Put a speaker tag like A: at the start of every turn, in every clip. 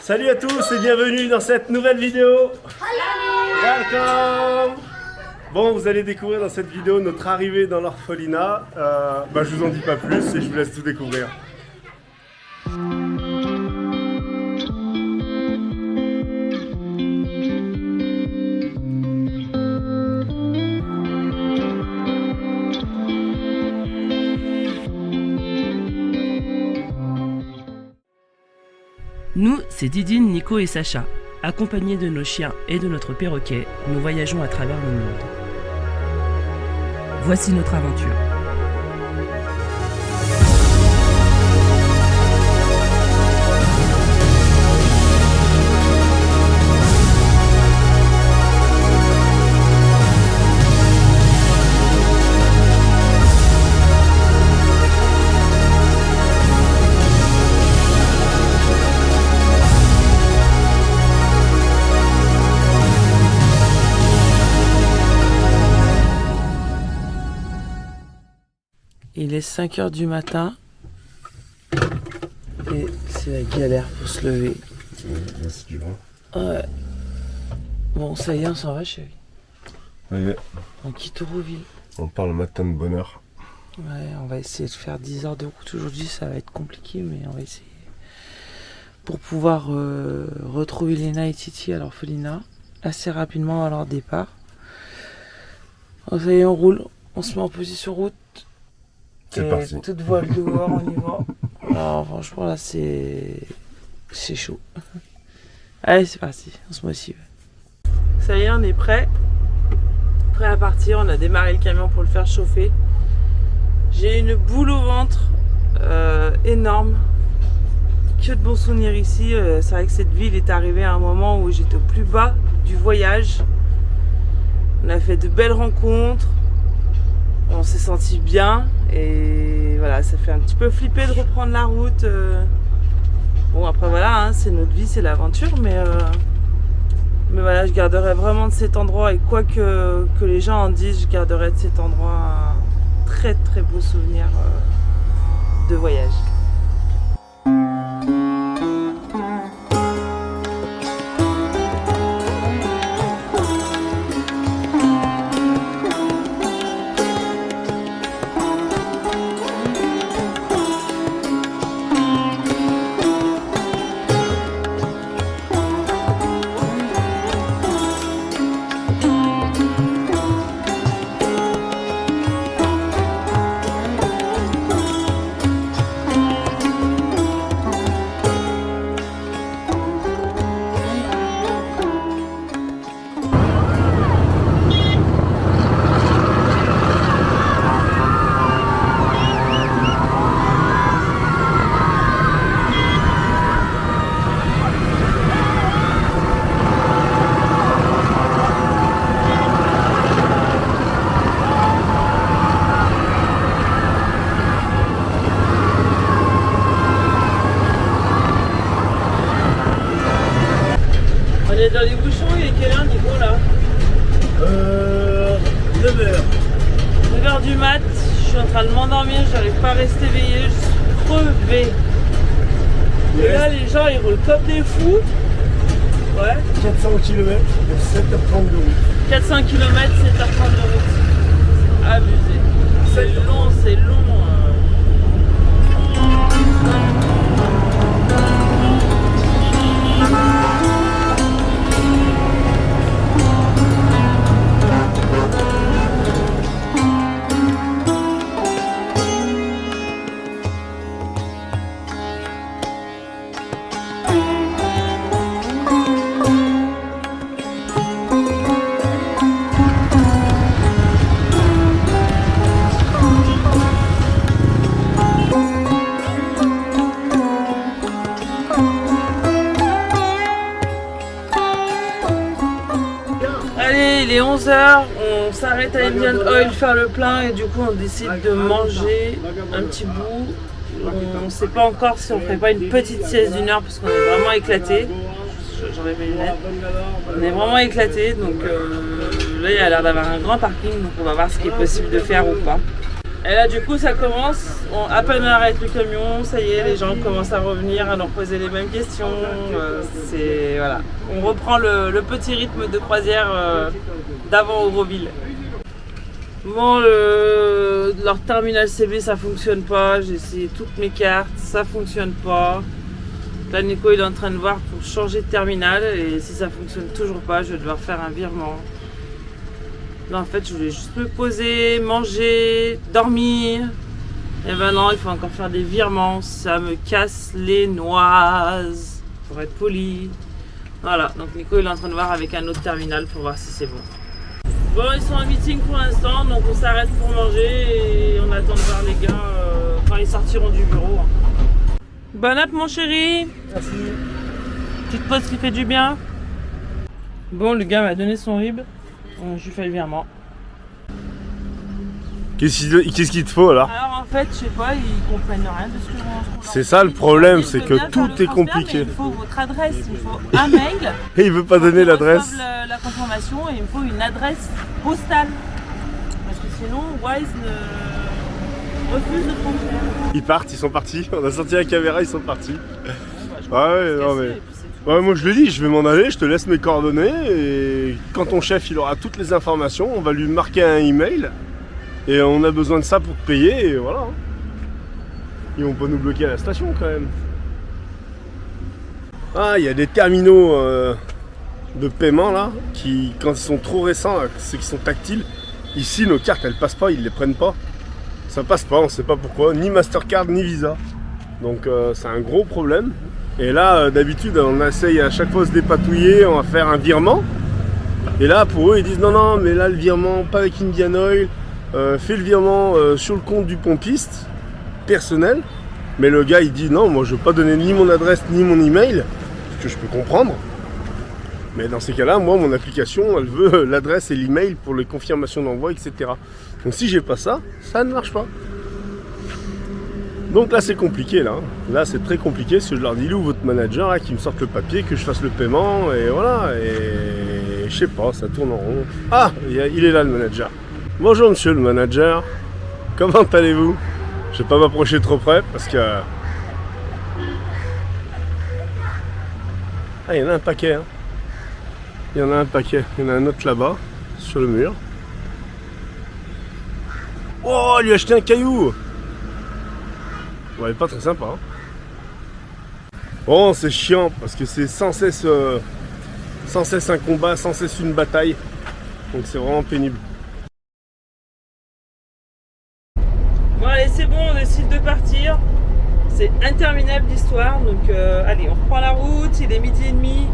A: Salut à tous et bienvenue dans cette nouvelle vidéo. Welcome. Bon, vous allez découvrir dans cette vidéo notre arrivée dans l'orphelinat. Je vous en dis pas plus et je vous laisse tout découvrir.
B: Nous, c'est Didine, Nico et Sacha. Accompagnés de nos chiens et de notre perroquet, nous voyageons à travers le monde. Voici notre aventure. Il est 5 h du matin et c'est la galère pour se lever.
A: C'est dur.
B: Ouais. Bon, ça y est, on s'en va, chérie.
A: Ouais.
B: On quitte Auroville.
A: On part le matin de bonne heure.
B: Ouais, on va essayer de faire 10 heures de route aujourd'hui, ça va être compliqué, mais on va essayer. Pour pouvoir retrouver Léna et Titi à l'orphelinat assez rapidement à leur départ. Oh, ça y est, on roule, on se met en position route.
A: C'est parti.
B: Toute voile dehors, on y va. Alors, franchement, là, c'est chaud. Allez, c'est parti, on se motive. Ça y est, on est prêt. Prêt à partir. On a démarré le camion pour le faire chauffer. J'ai une boule au ventre énorme. Que de bons souvenirs ici. C'est vrai que cette ville est arrivée à un moment où j'étais au plus bas du voyage. On a fait de belles rencontres. On s'est senti bien et voilà, ça fait un petit peu flipper de reprendre la route. Bon, après voilà, hein, c'est notre vie, c'est l'aventure, mais voilà, je garderai vraiment de cet endroit, et quoi que les gens en disent, je garderai de cet endroit un très très beau souvenir de voyage. Dans les bouchons, il est quelle heure, Nico, là
A: 9h.
B: 9h du mat, je suis en train de m'endormir, j'arrive pas à rester éveillé, je suis crevée. Et là, les gens, ils roulent comme des fous. Ouais.
A: 400 km, 7h30 de route.
B: 400 km, 7h30 de route. Abusé. C'est long, c'est long. Allez, il est 11 h, on s'arrête à Indian Oil faire le plein et du coup on décide de manger un petit bout. On ne sait pas encore si on ferait pas une petite sieste d'1 heure parce qu'on est vraiment éclaté. J'enlève mes lunettes. On est vraiment éclaté, donc là il y a l'air d'avoir un grand parking, donc on va voir ce qui est possible de faire ou pas. Et là du coup ça commence, à peine on arrête le camion, ça y est, les gens commencent à revenir, à nous poser les mêmes questions. C'est voilà, on reprend le petit rythme de croisière d'avant Auroville. Bon, leur terminal CB ça fonctionne pas, j'ai essayé toutes mes cartes, ça fonctionne pas. Là Nico il est en train de voir pour changer de terminal et si ça fonctionne toujours pas, je vais devoir faire un virement. Là en fait je voulais juste me poser, manger, dormir. Et maintenant il faut encore faire des virements, ça me casse les noises, pour être poli. Voilà, donc Nico il est en train de voir avec un autre terminal pour voir si c'est bon. Bon, ils sont en meeting pour l'instant, donc on s'arrête pour manger et on attend de voir les gars quand ils sortiront du bureau. Bonne app mon chéri.
A: Merci.
B: Petite pause qui fait du bien. Bon, le gars m'a donné son RIB, je lui fais le virement.
A: Qu'est-ce qu'il te faut là?
B: Alors en fait, je sais pas, ils comprennent rien de ce que je mange.
A: C'est ça le problème, c'est que tout est compliqué.
B: Il faut votre adresse, il faut un mail.
A: Et il veut pas donner l'adresse.
B: La confirmation et il me faut une adresse postale. Parce que sinon, Wise refuse de transfert.
A: Ils partent, ils sont partis. On a sorti la caméra, ils sont partis.
B: Bon, bah,
A: Ouais, non mais. Ouais, moi je le dis, je vais m'en aller, je te laisse mes coordonnées et quand ton chef il aura toutes les informations, on va lui marquer un email. Et on a besoin de ça pour te payer et voilà. Ils vont pas nous bloquer à la station quand même. Ah, il y a des terminaux de paiement là, qui quand ils sont trop récents, là, ceux qui sont tactiles, ici nos cartes elles passent pas, ils les prennent pas. Ça passe pas, on sait pas pourquoi, ni Mastercard ni Visa. Donc c'est un gros problème. Et là d'habitude on essaye à chaque fois de se dépatouiller, on va faire un virement. Et là pour eux ils disent non mais là le virement pas avec Indian Oil. Fait le virement sur le compte du pompiste personnel, mais le gars il dit non, moi je veux pas donner ni mon adresse ni mon email, ce que je peux comprendre, mais dans ces cas là moi mon application elle veut l'adresse et l'email pour les confirmations d'envoi, etc. Donc si j'ai pas ça, ça ne marche pas. Donc là c'est compliqué là, là c'est très compliqué parce que je leur dis où votre manager là, qui me sorte le papier, que je fasse le paiement et voilà, et je sais pas, ça tourne en rond. Ah, il est là le manager. Bonjour monsieur le manager, comment allez-vous? Je vais pas m'approcher trop près parce que... Ah, il y en a un paquet, hein. Il y en a un paquet, il y en a un autre là-bas, sur le mur. Oh, lui a acheté un caillou. Ouais, pas très sympa. Hein. Bon, c'est chiant parce que c'est sans cesse un combat, sans cesse une bataille. Donc c'est vraiment pénible.
B: Bon allez c'est bon, on décide de partir. C'est interminable l'histoire. Donc allez, on reprend la route, il est 12h30.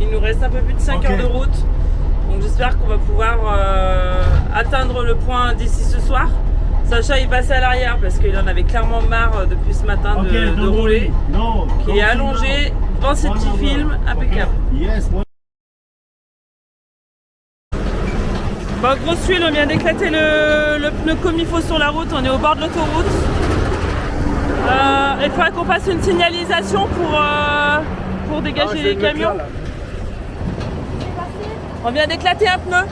B: Il nous reste un peu plus de 5 heures de route. Donc j'espère qu'on va pouvoir atteindre le point d'ici ce soir. Sacha il passait à l'arrière parce qu'il en avait clairement marre depuis ce matin de rouler. Il est allongé devant ses petits films, impeccable. Bon, grosse tuile, on vient d'éclater le pneu comme il faut sur la route, on est au bord de l'autoroute. Il faudrait qu'on fasse une signalisation pour dégager les camions. On vient d'éclater un pneu.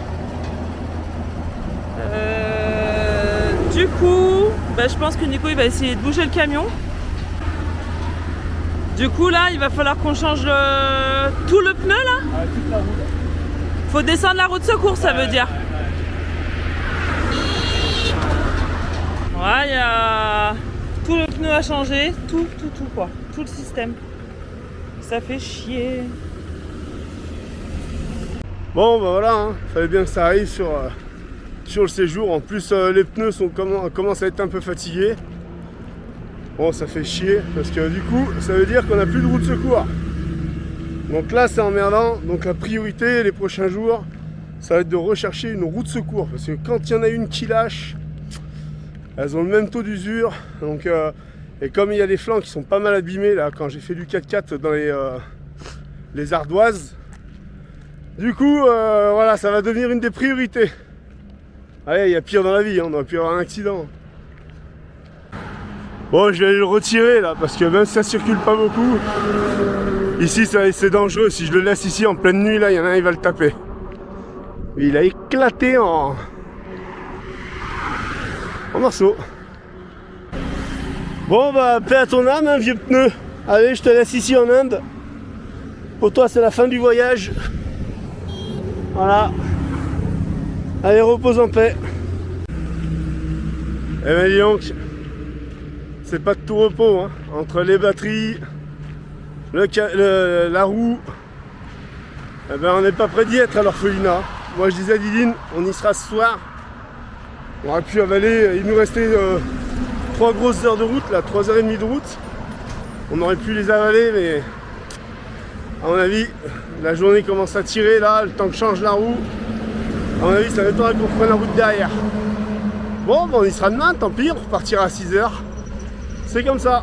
B: Du coup, je pense que Nico il va essayer de bouger le camion. Du coup là, il va falloir qu'on change tout le pneu là.
A: Toute la route.
B: Faut descendre la route secours, ça veut dire. Ouais, il y a tout le pneu à changer, tout quoi, tout le système. Ça fait chier.
A: Bon bah voilà, hein. Fallait bien que ça arrive sur le séjour. En plus les pneus commencent à être un peu fatigués. Bon ça fait chier parce que du coup ça veut dire qu'on n'a plus de roue de secours. Donc là c'est emmerdant. Donc la priorité les prochains jours ça va être de rechercher une roue de secours. Parce que quand il y en a une qui lâche, elles ont le même taux d'usure. Donc et comme il y a des flancs qui sont pas mal abîmés là quand j'ai fait du 4x4 dans les ardoises. Du coup voilà ça va devenir une des priorités. Allez, il y a pire dans la vie, hein, on aurait pu avoir un accident. Bon, je vais aller le retirer là, parce que même si ça circule pas beaucoup, ici c'est dangereux. Si je le laisse ici en pleine nuit, là, il y en a un, il va le taper. Il a éclaté en... en morceaux. Bon bah paix à ton âme, hein, vieux pneu. Allez, je te laisse ici en Inde. Pour toi c'est la fin du voyage. Voilà. Allez, repose en paix. Eh ben dis donc, c'est pas de tout repos, hein. Entre les batteries, la roue, eh ben on n'est pas près d'y être à l'orphelinat. Moi je disais à Didine, on y sera ce soir. On aurait pu avaler, il nous restait 3 grosses heures de route, là, 3h30 de route. On aurait pu les avaler, mais à mon avis, la journée commence à tirer là, le temps que change la roue. À mon avis, ça va être qu'on prenne la route derrière. Bon, on y sera demain, tant pis, on repartira à 6h. C'est comme ça.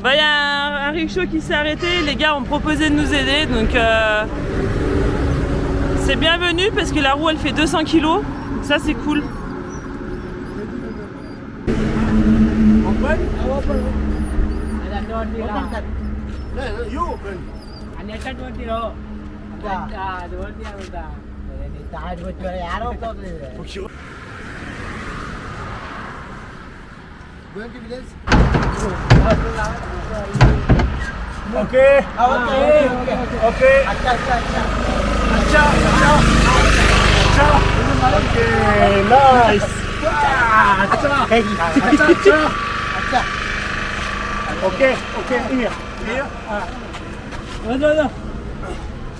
B: Bah, y a un rickshaw qui s'est arrêté, les gars ont proposé de nous aider, donc c'est bienvenu parce que la roue elle fait 200 kg, ça c'est cool.
A: Ok. Ok, nice. Ok, here.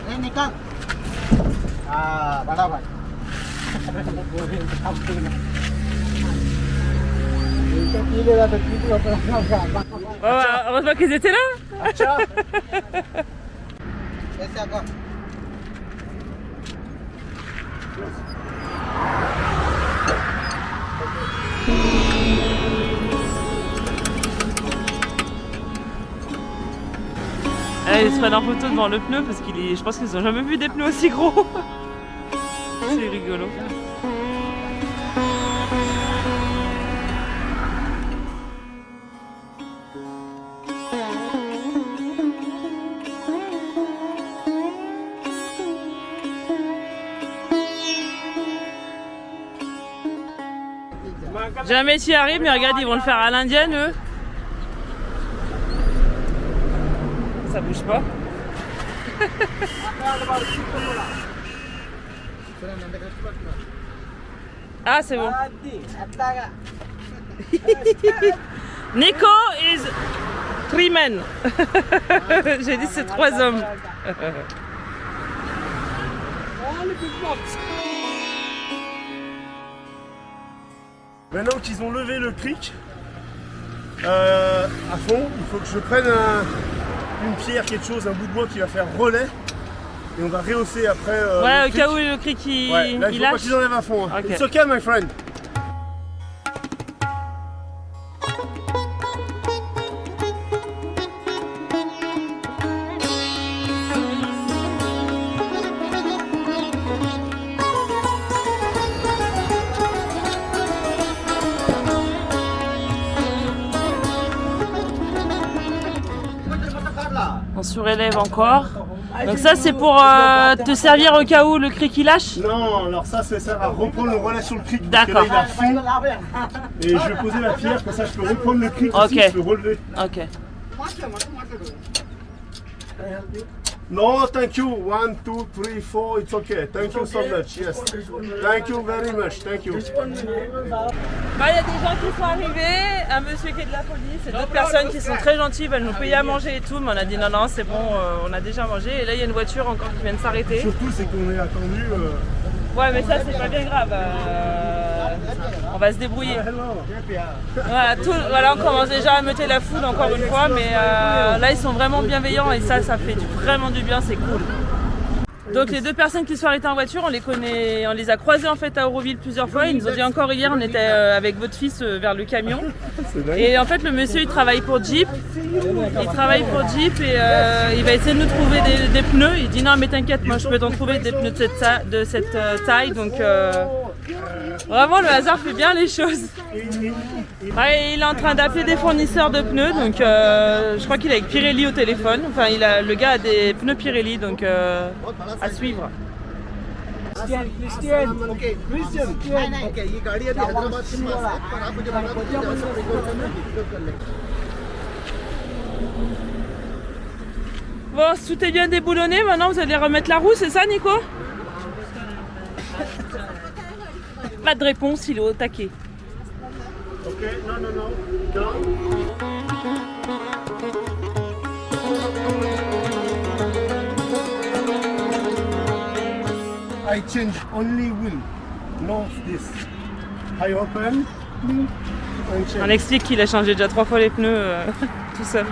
C: Ini nikah. Barabar.
B: Heureusement qu'ils étaient là. Ils se prennent en photo devant le pneu parce qu'il est. Je pense qu'ils ont jamais vu des pneus aussi gros. C'est rigolo. Jamais t'y arrives, mais regarde, ils vont le faire à l'indienne, eux. Ça bouge pas. Ah, c'est bon. Nico is 3 men. J'ai dit c'est 3 hommes.
A: Maintenant qu'ils ont levé le cric à fond, il faut que je prenne une pierre, quelque chose, un bout de bois qui va faire relais. Et on va rehausser après.
B: Ouais, au cas où le cric il
A: là, il faut
B: lâche.
A: pas qu'ils enlèvent à fond. Hein.
B: Okay.
A: It's okay, my friend.
B: On surélève encore. Donc ça c'est pour te servir au cas où le cric il lâche.
A: Non, alors ça va reprendre le relais sur le cric.
B: D'accord.
A: Il a fond. Et je vais poser la pierre, comme ça je peux reprendre le cric aussi, je peux relever.
B: Ok.
A: No, thank you. 1, 2, 3, 4, it's okay. Thank you so much. Yes. Thank you very much. Thank you.
B: Bah, il y a des gens qui sont arrivés, un monsieur qui est de la police et d'autres personnes qui sont très gentilles, veulent nous payer à manger et tout, mais on a dit non, non, c'est bon, on a déjà mangé. Et là, il y a une voiture encore qui vient de s'arrêter.
A: Surtout, c'est qu'on est attendu.
B: Ouais, mais ça, c'est pas bien grave. On va se débrouiller. Voilà, on commence déjà à meuter la foule encore une fois, mais là, ils sont vraiment bienveillants et ça fait vraiment du bien, c'est cool. Donc les deux personnes qui sont arrêtées en voiture, on les a croisées en fait à Auroville plusieurs fois. Ils nous ont dit encore hier, on était avec votre fils vers le camion. Et en fait le monsieur il travaille pour Jeep. Il travaille pour Jeep et il va essayer de nous trouver des pneus. Il dit non mais t'inquiète, moi je peux t'en trouver des pneus de cette taille. Donc vraiment le hasard fait bien les choses. Ouais, il est en train d'appeler des fournisseurs de pneus, donc je crois qu'il est avec Pirelli au téléphone. Enfin, le gars a des pneus Pirelli, donc à suivre.
C: Christian okay Christian okay ये गाड़ी अभी हैदराबाद से पास है पर आप मुझे बता दीजिए जहाँ से पिक कर लें
B: Bon, tout est bien déboulonné, maintenant vous allez remettre la roue, c'est ça Nico? Pas de réponse, il est au taquet.
A: Ok, non. I change only wheel, not this. I open, and
B: On
A: change.
B: explique qu'il a changé déjà 3 fois les pneus tout seul.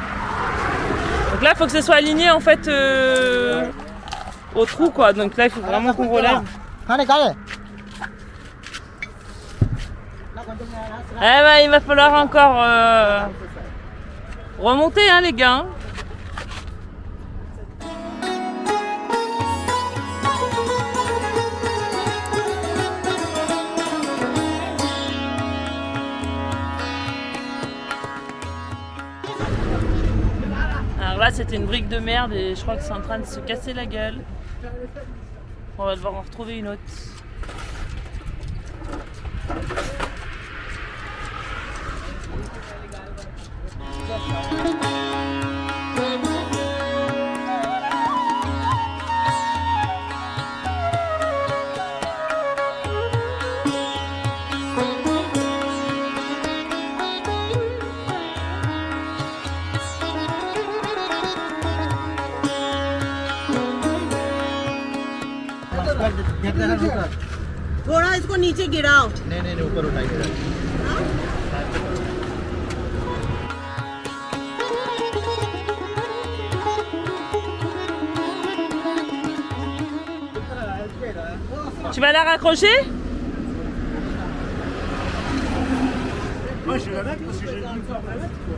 B: Donc là, il faut que ce soit aligné en fait au trou quoi. Donc là, il faut vraiment qu'on relève.
C: खाने खाने
B: Eh ben, il va falloir encore remonter hein, les gars. Alors là, c'était une brique de merde et je crois que c'est en train de se casser la gueule. On va devoir en retrouver une autre.
D: थोड़ा इसको नीचे गिराओ।
C: नहीं ऊपर उठाइए
B: Tu vas la raccrocher?
A: Moi, je vais la mettre parce que j'ai une forme à mettre, quoi.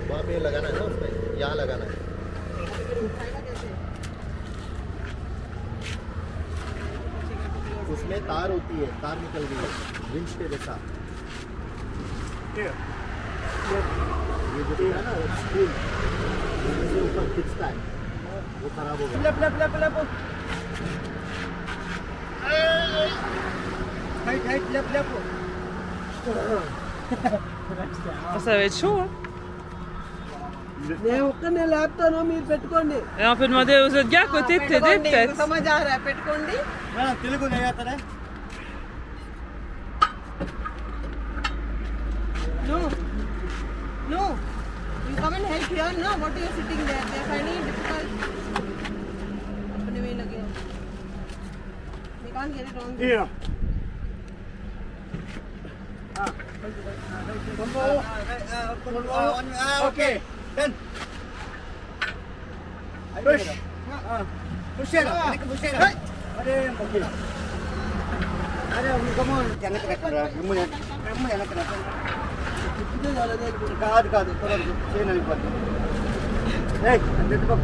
C: वहाँ पे लगाना है ना उसमें यहाँ लगाना है उसमें तार होती है तार निकल गई है विंच के जैसा
A: Here.
C: ये जो है ना स्क्रू से ऊपर खींचता है वो खराब हो गया
B: Ça va être chaud hein.
D: నేను ఒక్కనే లేపుతాను మీరు పెట్టుకోండి
B: Et on peut demander aux autres gars à côté de t'aider peut-être.
D: समझ आ रहा है పెట్టుకోండి
C: తెలుగు नहीं आता है
D: no no you come and help here no what you sitting there they are finding it difficult अपने में लगे हो we can't get it wrong
A: Here.
C: Okay done
A: Push.
C: Push it push it अरे ओके अरे come on जाने का कर रहा है मुझे जाने का కాదు కాదు చేయను అయిపోతుంది ఏయ్ నెట్టుకో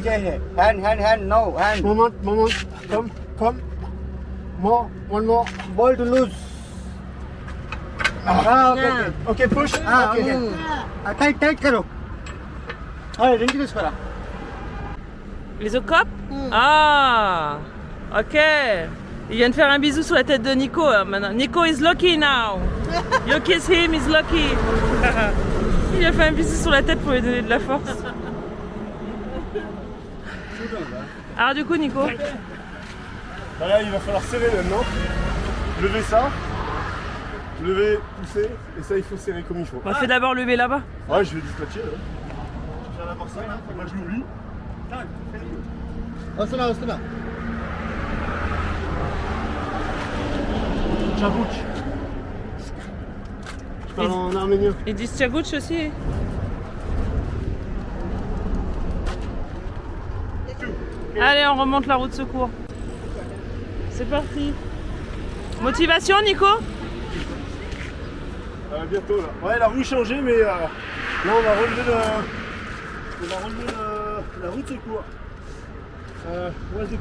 C: చేయి hand no hand
A: Moment. Come. More. One more.
C: ball to lose
A: Okay, push. Okay.
C: Tight करो अरे रिंग తీసుకోరా
B: Les autres copes? Ah, ok. Il vient de faire un bisou sur la tête de Nico maintenant. Nico is lucky now. You kiss him, he's lucky. Il a fait un bisou sur la tête pour lui donner de la force. Alors du coup Nico,
A: Bah là, il va falloir serrer maintenant. Lever ça. Lever, pousser. Et ça, il faut serrer comme il faut.
B: on fait d'abord lever là-bas.
A: Ouais, je vais dispatcher là. Je vais d'abord ça là. Moi, je l'oublie.
C: వస్తున్నా
A: Chabouch. Je parle en arménien.
B: Ils disent Tchagouch aussi. Allez, on remonte la route de secours. C'est parti. Motivation Nico?
A: Bientôt là. Ouais, la roue changée, mais là on va relever la roue de secours. Where's the key?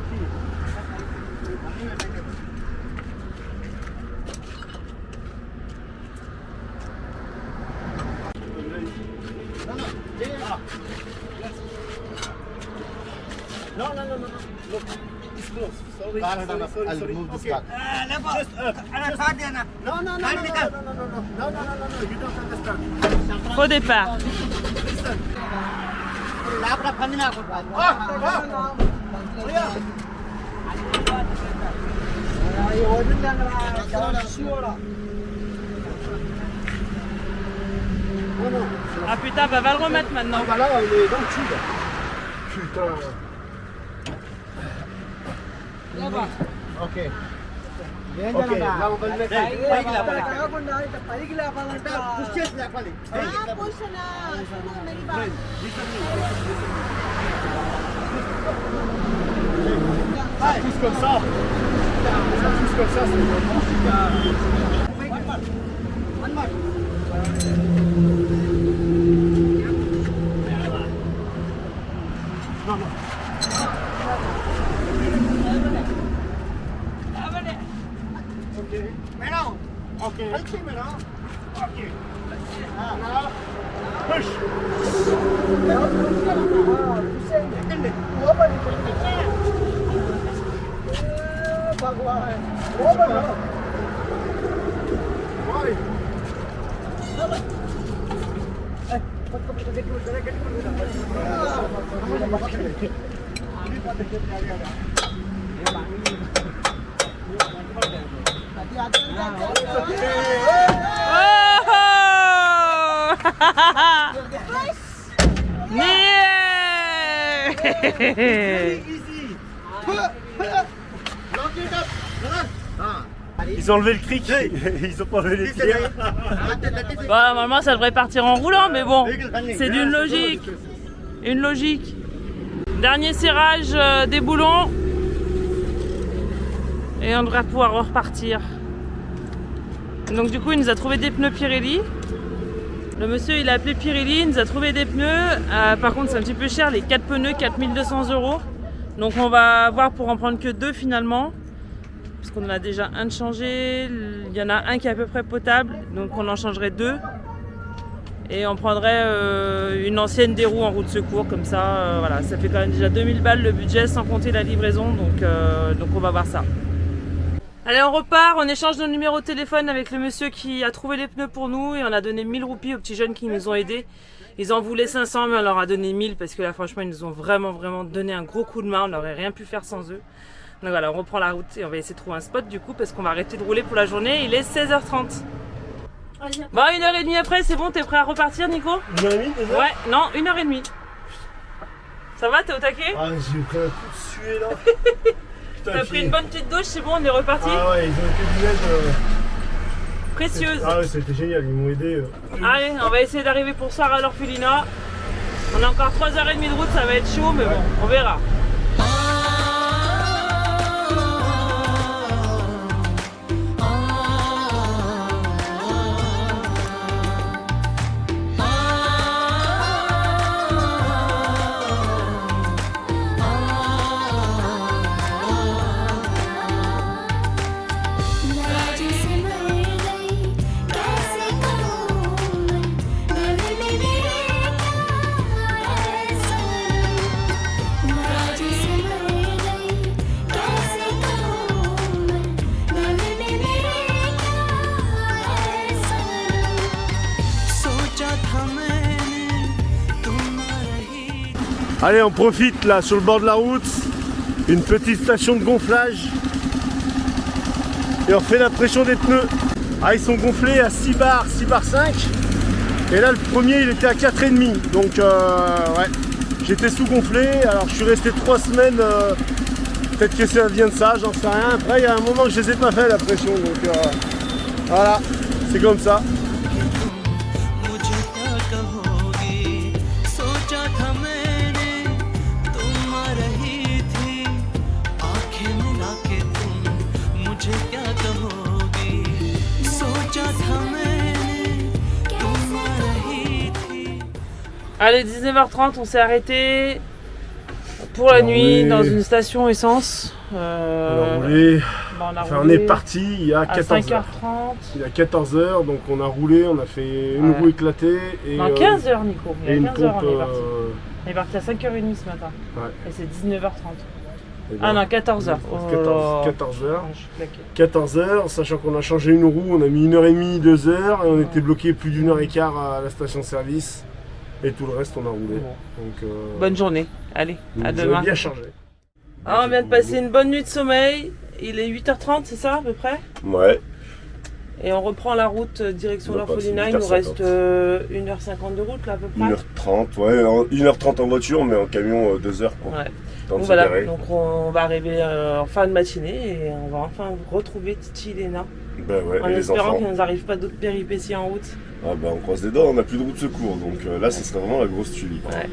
A: Non, look, it's close. Sorry.
C: I'll move this car.
A: Just up. No, you don't understand.
B: Au départ. Ah putain, bah va le remettre maintenant.
A: Ah bah là, on est dans le tube. Putain.
C: Ok.
A: Ok, là on va le mettre.
D: push na. Suno मेरी बात.
A: Ça pousse comme ça. Ça pousse comme ça, c'est vraiment. Ok. Ok. Now, push. Why? Ils ont enlevé le cric, ils ont pas enlevé les pieds.
B: Bah, normalement ça devrait partir en roulant, mais bon, c'est d'une logique. Une logique. Dernier serrage des boulons. Et on devrait pouvoir repartir. Donc du coup il nous a trouvé des pneus Pirelli. Le monsieur il a appelé Pirelli, il nous a trouvé des pneus. Par contre c'est un petit peu cher, les 4 pneus, 4200 €. Donc on va voir pour en prendre que 2 finalement. Parce qu'on en a déjà un de changé, il y en a un qui est à peu près potable. Donc on en changerait 2. Et on prendrait une ancienne des roues en roue de secours comme ça. Voilà, ça fait quand même déjà 2000 balles le budget sans compter la livraison. Donc on va voir ça. Allez, on repart, on échange nos numéros de téléphone avec le monsieur qui a trouvé les pneus pour nous et on a donné 1000 roupies aux petits jeunes qui nous ont aidés. Ils en voulaient 500 mais on leur a donné 1000 parce que là franchement ils nous ont vraiment donné un gros coup de main, on n'aurait rien pu faire sans eux. Donc voilà, on reprend la route et on va essayer de trouver un spot du coup parce qu'on va arrêter de rouler pour la journée, il est 16h30. Bon, 1h30 après, c'est bon, t'es prêt à repartir Nico?
A: 1h30 déjà?
B: Ouais, non, 1h30. Ça va, t'es au taquet?
A: Ah, j'ai pris un coup de suée là.
B: T'as pris une bonne petite douche, c'est bon, on est reparti.
A: Ah ouais, ils ont été d'une aide
B: précieuse.
A: Ah ouais, c'était génial, ils m'ont aidé.
B: Allez, on va essayer d'arriver pour soir à l'orphelinat. On a encore 3h30 de route, ça va être chaud, mais bon, on verra.
A: Allez, on profite là sur le bord de la route, une petite station de gonflage et on fait la pression des pneus. Ah, ils sont gonflés à 6 bars, 6 bars 5 et là le premier il était à 4,5 donc ouais, j'étais sous-gonflé, alors je suis resté 3 semaines, peut-être que ça vient de ça, j'en sais rien. Après il y a un moment que je les ai pas fait la pression donc voilà, c'est comme ça.
B: Allez, 19h30, on s'est arrêté pour la nuit dans une station essence.
A: On a roulé. On est parti il y a 14h.
B: 5h30.
A: Il y a 14h, donc on a roulé, on a fait une roue éclatée. Et,
B: non, 15h, Nico. Il y a 15h, on est parti. On est parti à 5h30 ce matin.
A: Ouais.
B: Et c'est 19h30.
A: Ah
B: non, 14h.
A: 14h, sachant qu'on a changé une roue, on a mis 1h30, 2h, et on était bloqué plus d'1h15 à la station-service. Et tout le reste, on a roulé. Donc,
B: bonne journée. Allez, à demain.
A: Bien chargé.
B: Ah, on vient de passer une bonne nuit de sommeil. Il est 8h30, c'est ça à peu près?
A: Ouais.
B: Et on reprend la route direction l'orphelinat. Il nous reste 1h50 de route là à peu près.
A: 1h30, ouais, 1h30 en voiture, mais en camion 2 heures. Quoi.
B: Ouais. Donc voilà, donc on va arriver en fin de matinée et on va enfin retrouver Titi et Léna.
A: Ben ouais,
B: en espérant qu'il ne nous arrive pas d'autres péripéties en route.
A: Ah bah on croise les doigts, on n'a plus de route de secours, donc là ce serait vraiment la grosse tuile.
B: Ouais.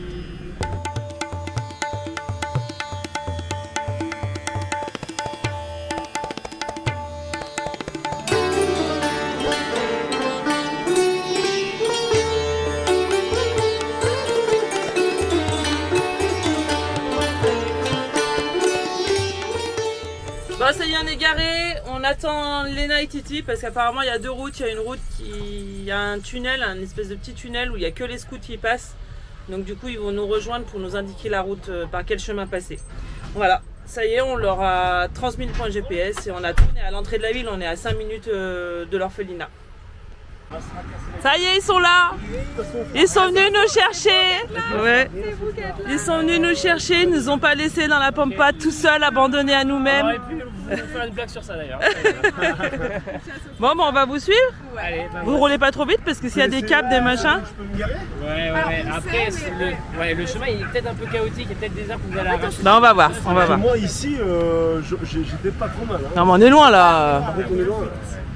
B: Bon, ça y est, on est garé, on attend Léna et Titi parce qu'apparemment il y a deux routes. Il y a une route il y a un tunnel, un espèce de petit tunnel où il n'y a que les scouts qui passent. Donc du coup ils vont nous rejoindre pour nous indiquer la route par quel chemin passer. Voilà, ça y est, on leur a transmis le point GPS et on attend. On est à l'entrée de la ville, on est à 5 minutes de l'orphelinat. Ça y est, ils sont là. Ils sont venus nous chercher. Ouais. Ils sont venus nous chercher, ils nous ont pas laissé dans la pampa tout seuls, abandonnés à nous-mêmes.
E: On aurait pu vous faire une blague sur ça d'ailleurs.
B: Bon, on va vous suivre.
E: Allez,
B: Vous roulez pas trop vite parce que s'il y a des câbles, des machins.
A: Je peux me garer ?
E: Ouais. Après, le chemin il est peut-être un peu chaotique, il y a peut-être des arbres que vous allez arracher.
B: Bah, on va voir, on va voir.
A: Moi ici, j'étais pas trop mal. Hein.
B: Non, mais on est loin là.
A: Par contre, on est loin.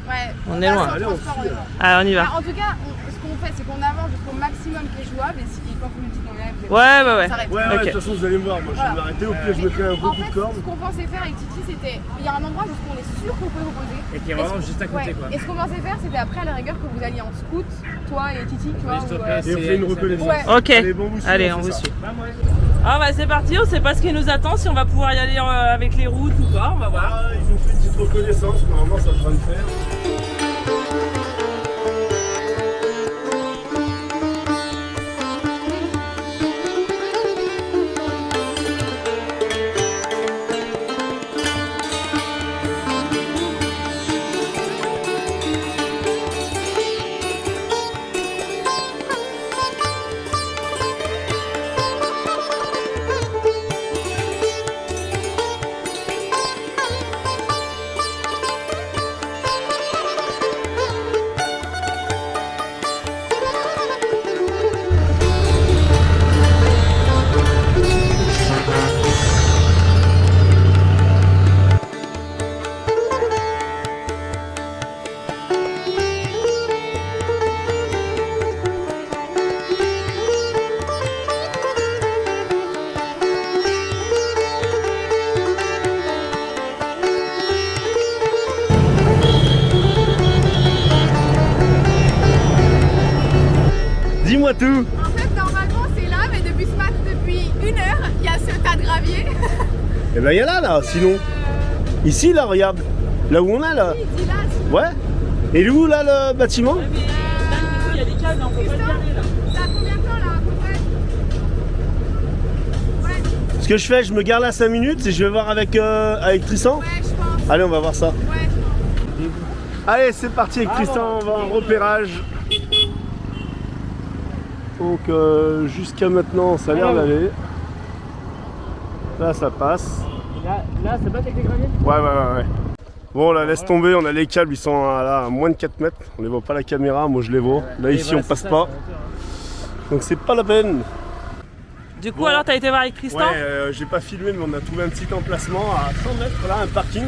F: Ouais,
B: On est loin.
A: Allez, on suit.
B: Allez, on y va.
F: En tout cas, ce qu'on fait, c'est qu'on avance jusqu'au maximum qui est jouable et quand vous nous dites qu'on est là,
B: Ouais.
F: on s'arrête.
A: Ouais,
B: Ok.
A: de toute façon, vous allez me voir. Moi, je vais m'arrêter. Au pire, je mettrai un gros
F: En
A: coup de
F: fait,
A: corde.
F: ce qu'on pensait faire avec Titi, c'était. Il y a un endroit où on est sûr qu'on peut vous poser.
E: Et qui est vraiment juste à côté quoi.
F: Et ce qu'on pensait faire, c'était après à la rigueur que vous alliez en scout, toi et Titi, tu vois.
E: Juste
F: ou,
E: après,
A: Et on fait une reconnaissance.
F: Ouais.
B: Ok.
A: Allez, bon, vous suivez,
B: Allez,
A: on
B: on
A: fait
B: vous
A: ça.
B: suit. Ah bah c'est parti, on sait pas ce qui nous attend, si on va pouvoir y aller avec les routes ou pas, on va voir.
A: Ah, ils ont fait une petite reconnaissance. Normalement, ça devrait le faire. Dis-moi tout.
F: En fait, normalement, c'est là, mais depuis ce matin, depuis 1 heure, il y a ce tas de gravier.
A: Eh ben, il y a là, sinon. Ici, là, regarde. Là où on est, là.
F: Il dit là,
A: Ouais. Et il est où, là, le bâtiment?
B: Il y a des câbles, on peut pas le garder là.
F: t'as combien de temps là à peu près? Ouais,
A: Ce que je fais, je me gare là 5 minutes et je vais voir avec Tristan.
F: ouais, je pense.
A: Allez, on va voir ça.
F: Ouais, je pense.
A: Allez, c'est parti avec Tristan, on va en repérage. Donc jusqu'à maintenant, ça a l'air d'aller. Là, ça passe.
E: Là, ça passe avec les graviers?
A: Ouais. Bon, là, laisse tomber, on a les câbles, ils sont là, à moins de 4 mètres. On les voit pas à la caméra, moi je les vois. Là, ici, on passe pas. Donc, c'est pas la peine.
B: Du coup,
A: Bon.
B: alors t'as été voir avec Tristan?
A: Ouais, j'ai pas filmé, mais on a trouvé un petit emplacement à 100 mètres, là, un parking.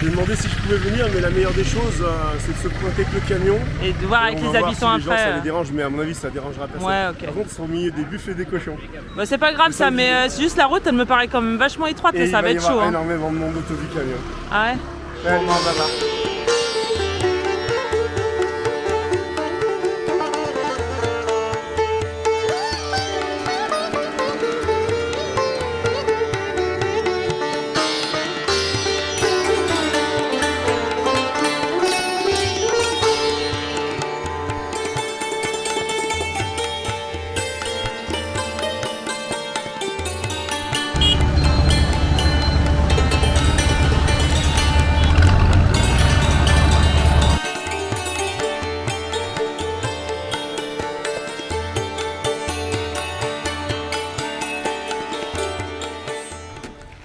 A: J'ai demandé si je pouvais venir, mais la meilleure des choses, c'est de se pointer avec le camion.
B: Et de voir avec
A: Et on va
B: les
A: voir
B: habitants
A: si les gens,
B: après.
A: ça les dérange, mais à mon avis, ça dérangera personne.
B: Ouais, ok.
A: Par contre, ils sont au milieu des buffles et des cochons.
B: Bah, c'est pas grave ça, mais c'est juste la route, elle me paraît quand même vachement étroite,
A: Et
B: ça va
A: il
B: être
A: va y
B: chaud.
A: avoir
B: Hein.
A: énormément de monde autour du camion.
B: Ah ouais?
A: Bon, on va voir.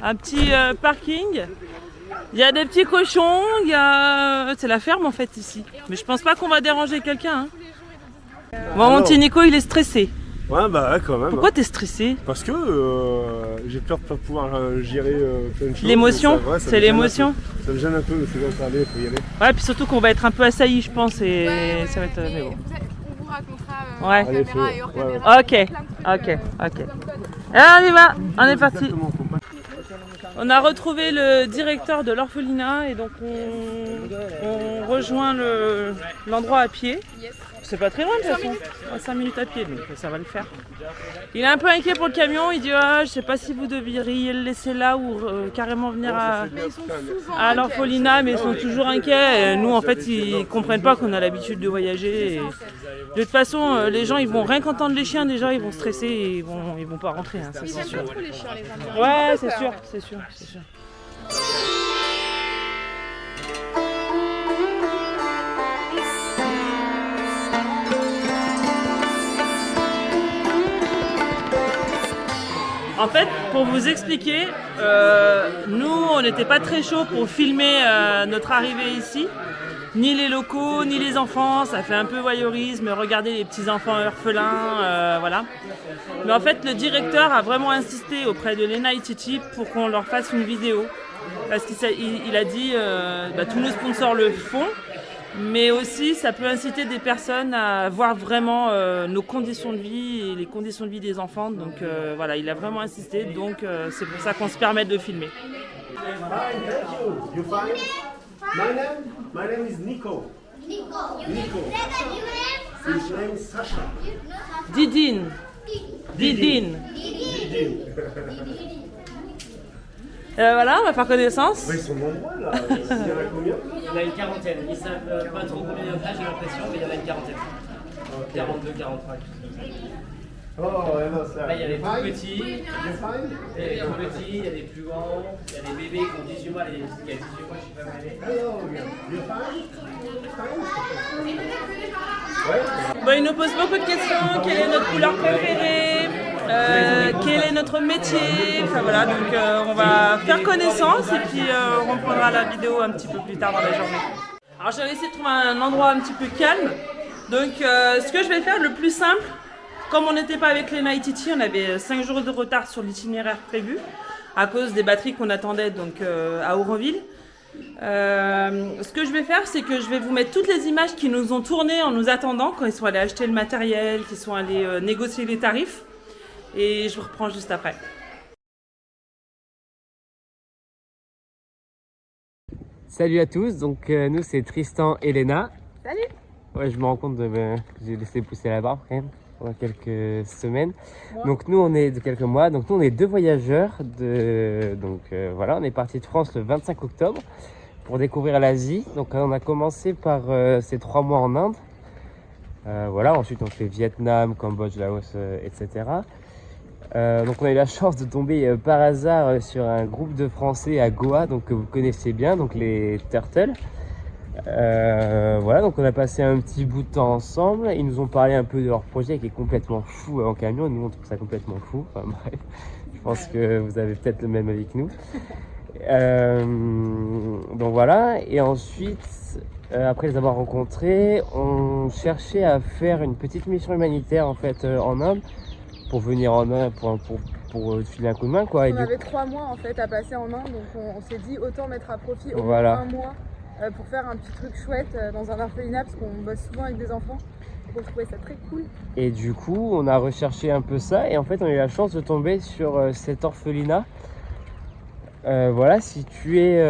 B: un petit parking. Il y a des petits cochons, c'est la ferme en fait ici. Mais je pense pas qu'on va déranger quelqu'un. Hein. Bon, mon petit Nico, il est stressé.
A: Ouais, bah ouais, quand même.
B: Pourquoi t'es stressé?
A: Parce que j'ai peur de pas pouvoir gérer plein de choses.
B: L'émotion, c'est l'émotion.
A: Ça me gêne un peu, mais c'est bon, ça aller, faut y aller.
B: Ouais, puis surtout qu'on va être un peu assaillis, je pense, et ça va être. Mais bon.
F: On vous racontera
B: Ouais.
F: hors caméra et hors caméra.
B: Ok. Allez, on y va, on est parti. On a retrouvé le directeur de l'orphelinat et donc on rejoint l'endroit à pied. C'est pas très loin de toute façon, 5 minutes à pied, donc ça va le faire. Il est un peu inquiet pour le camion, il dit je sais pas si vous devriez le laisser là ou carrément venir à l'orphelinat, mais ils sont toujours inquiets. Et nous en fait ils comprennent pas qu'on a l'habitude de voyager. Et de toute façon les gens ils vont rien qu'entendre les chiens déjà, ils vont stresser et ils vont pas rentrer, hein, ça c'est sûr. Ouais, c'est sûr. En fait, pour vous expliquer, nous, on n'était pas très chaud pour filmer notre arrivée ici. Ni les locaux, ni les enfants, ça fait un peu voyeurisme, regarder les petits enfants orphelins, voilà. Mais en fait, le directeur a vraiment insisté auprès de Lena et Titi pour qu'on leur fasse une vidéo. Parce qu'il a dit, tous nos sponsors le font, mais aussi ça peut inciter des personnes à voir vraiment nos conditions de vie et les conditions de vie des enfants. Donc voilà, il a vraiment insisté, donc c'est pour ça qu'on se permet de filmer.
A: My name is Nico. Nico. His name is Sasha.
B: Didine. Voilà, on va faire connaissance.
A: Ils sont nombreux là. Il y en a combien?
E: Il y en a une quarantaine. Ils savent pas trop combien il y en a, j'ai l'impression, mais il y en a une quarantaine. 42, 43.
A: Oh, ouais, non, ça.
E: Là, il y a les tout petits, il y a les tout petits, il y a des plus grands, il y a des bébés qui ont 18 mois, il y a 18 mois, je sais pas où elle est.
B: Il nous pose beaucoup de questions. Quelle est notre couleur préférée? Quel est notre métier? Enfin voilà, donc on va faire connaissance et puis on reprendra la vidéo un petit peu plus tard dans la journée. Alors j'ai essayé de trouver un endroit un petit peu calme. Donc ce que je vais faire, le plus simple, comme on n'était pas avec Lena et Titi, on avait 5 jours de retard sur l'itinéraire prévu à cause des batteries qu'on attendait donc à Auroville. Ce que je vais faire, c'est que je vais vous mettre toutes les images qui nous ont tournées en nous attendant, quand ils sont allés acheter le matériel, qu'ils sont allés négocier les tarifs. Et je vous reprends juste après.
E: Salut à tous, donc nous c'est Tristan et Léna.
F: Salut.
E: Ouais, je me rends compte que j'ai laissé pousser la barbe quand même pendant quelques semaines. Donc nous on est de quelques mois, donc nous on est 2 voyageurs. Voilà, on est parti de France le 25 octobre pour découvrir l'Asie. Donc on a commencé par ces 3 mois en Inde. Voilà, ensuite on fait Vietnam, Cambodge, Laos, etc. Donc on a eu la chance de tomber par hasard sur un groupe de Français à Goa, donc que vous connaissez bien, donc les Turtles. Voilà, donc on a passé un petit bout de temps ensemble. Ils nous ont parlé un peu de leur projet qui est complètement fou en camion. Nous on trouve ça complètement fou. Enfin bref, je pense que vous avez peut-être le même avis que nous. Donc voilà, et ensuite, après les avoir rencontrés, on cherchait à faire une petite mission humanitaire en fait en Inde. Pour venir en Inde, pour filer un coup de main quoi.
G: On avait 3 mois en fait à passer en Inde, donc on s'est dit autant mettre à profit au
E: voilà.
G: moins 1 mois pour faire un petit truc chouette dans un orphelinat parce qu'on bosse souvent avec des enfants. Donc on trouvait ça très cool.
E: Et du coup on a recherché un peu ça et en fait on a eu la chance de tomber sur cet orphelinat. Voilà, situé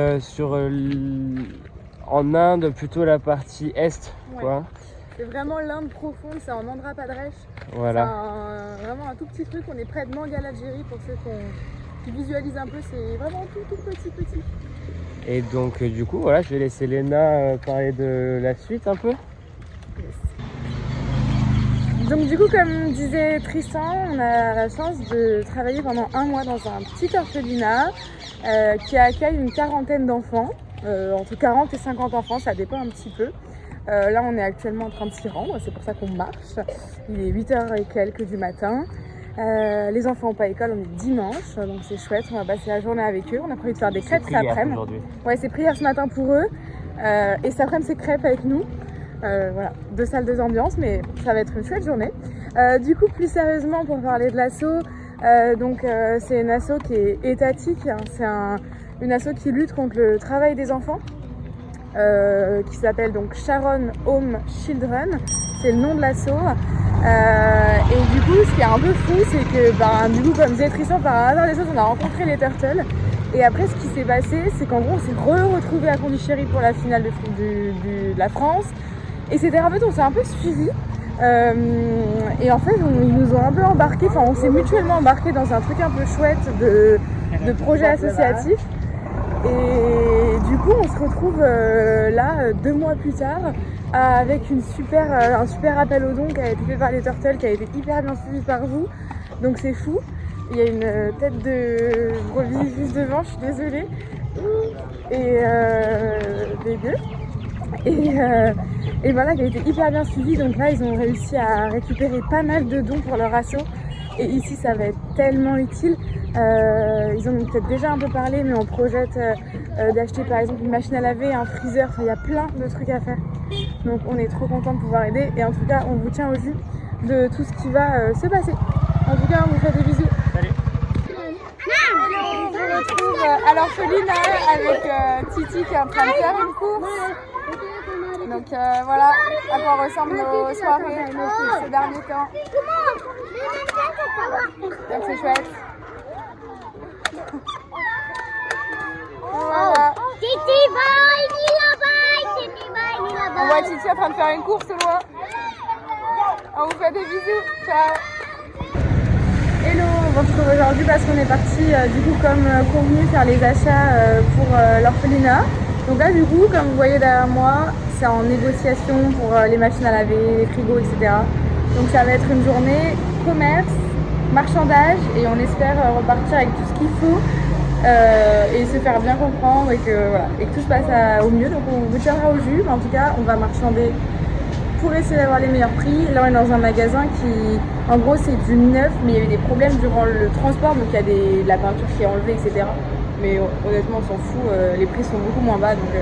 E: en Inde, plutôt la partie est quoi.
G: C'est vraiment l'Inde profonde, c'est en Andhra Pradesh.
E: Voilà.
G: C'est vraiment un tout petit truc, on est près de Mangalagiri pour ceux qui visualisent un peu, c'est vraiment tout petit.
E: Et donc du coup voilà, je vais laisser Léna parler de la suite un peu.
G: Donc du coup, comme disait Tristan, on a la chance de travailler pendant 1 mois dans un petit orphelinat qui accueille une quarantaine d'enfants, entre 40 et 50 enfants, ça dépend un petit peu. Là on est actuellement en train de s'y rendre, c'est pour ça qu'on marche. Il est 8h et quelques du matin. Les enfants n'ont pas école, on est dimanche, donc c'est chouette, on va passer la journée avec eux. On a prévu de faire des crêpes cet après-midi. Ouais, c'est prière ce matin pour eux. Et cet après-midi, c'est crêpes avec nous. Voilà, 2 salles, 2 ambiances, mais ça va être une chouette journée. Du coup, plus sérieusement, pour parler de l'asso, c'est une asso qui est étatique, hein. C'est une asso qui lutte contre le travail des enfants, qui s'appelle donc Sharon Home Children. C'est le nom de l'asso. Et du coup, ce qui est un peu fou, c'est que du coup, comme disait Tristan, par hasard des choses, on a rencontré les Turtles. Et après, ce qui s'est passé, c'est qu'en gros, on s'est retrouvés à Pondichéry pour la finale de la France. Et c'était en fait, on s'est un peu suivis. Et en fait, ils nous ont un peu embarqués, enfin, on s'est mutuellement embarqués dans un truc un peu chouette de projet associatif. Et du coup, on se retrouve là, 2 mois plus tard, avec un super appel aux dons qui a été fait par les Turtles, qui a été hyper bien suivi par vous. Donc c'est fou. Il y a une tête de brebis juste devant, je suis désolée. Et dégueu. Et voilà, qui a été hyper bien suivi. Donc là, ils ont réussi à récupérer pas mal de dons pour leur asso. Et ici, ça va être tellement utile. Ils en ont peut-être déjà un peu parlé, mais on projette d'acheter par exemple une machine à laver, un freezer. Enfin, il y a plein de trucs à faire. Donc on est trop contents de pouvoir aider. Et en tout cas, on vous tient au jus de tout ce qui va se passer. En tout cas, on vous fait des bisous.
E: Salut.
G: On se retrouve à l'orphelinat avec Titi qui est en train de faire une course. Donc voilà à quoi ressemblent nos soirées ces derniers temps. Donc c'est chouette. Voilà. On voit Titi en train de faire une course au loin. On vous fait des bisous. Ciao. Hello, on se retrouve aujourd'hui parce qu'on est parti du coup comme convenu faire les achats pour l'orphelinat. Donc là du coup, comme vous voyez derrière moi, c'est en négociation pour les machines à laver, les frigos, etc. Donc ça va être une journée commerce, marchandage et on espère repartir avec tout ce qu'il faut et se faire bien comprendre et que tout se passe au mieux. Donc on vous tiendra au jus, mais en tout cas on va marchander pour essayer d'avoir les meilleurs prix. Là on est dans un magasin qui, en gros c'est du neuf, mais il y a eu des problèmes durant le transport, donc il y a de la peinture qui est enlevée, etc. Mais honnêtement on s'en fout, les prix sont beaucoup moins bas, donc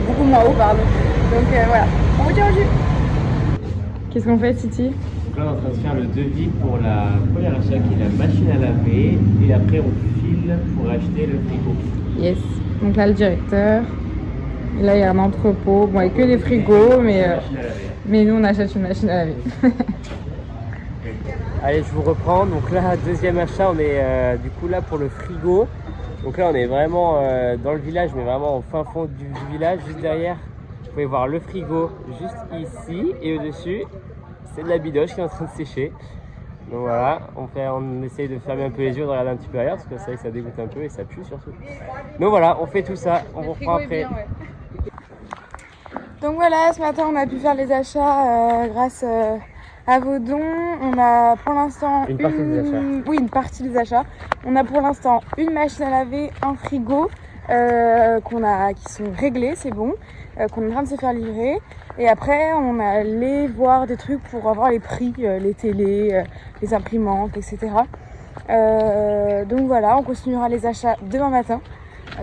G: beaucoup moins haut, pardon. Donc voilà, on vous tient au jus. Qu'est-ce qu'on fait, Titi?
E: Donc là on est en train de faire le devis pour la première achat qui est la machine à laver et après on file pour acheter le frigo.
G: Yes, donc là le directeur. Et là il y a un entrepôt, bon il n'y a que des frigos, mais nous on achète une machine à laver.
E: Allez, je vous reprends. Donc là, deuxième achat, on est du coup là pour le frigo. Donc là on est vraiment dans le village, mais vraiment au fin fond du village, juste derrière. Vous pouvez voir le frigo juste ici et au-dessus, c'est de la bidoche qui est en train de sécher. Donc voilà, on essaye de fermer un peu les yeux, de regarder un petit peu ailleurs parce que c'est vrai que ça dégoûte un peu et ça pue surtout. Donc voilà, on fait tout ça, on vous reprend après.
G: Donc voilà, ce matin on a pu faire les achats grâce à vos dons. On a pour l'instant
E: une
G: partie des achats. On a pour l'instant une machine à laver, un frigo qui sont réglés, c'est bon, qu'on est en train de se faire livrer. Et après on est allé voir des trucs pour avoir les prix, les télés, les imprimantes, etc. Donc voilà, on continuera les achats demain matin.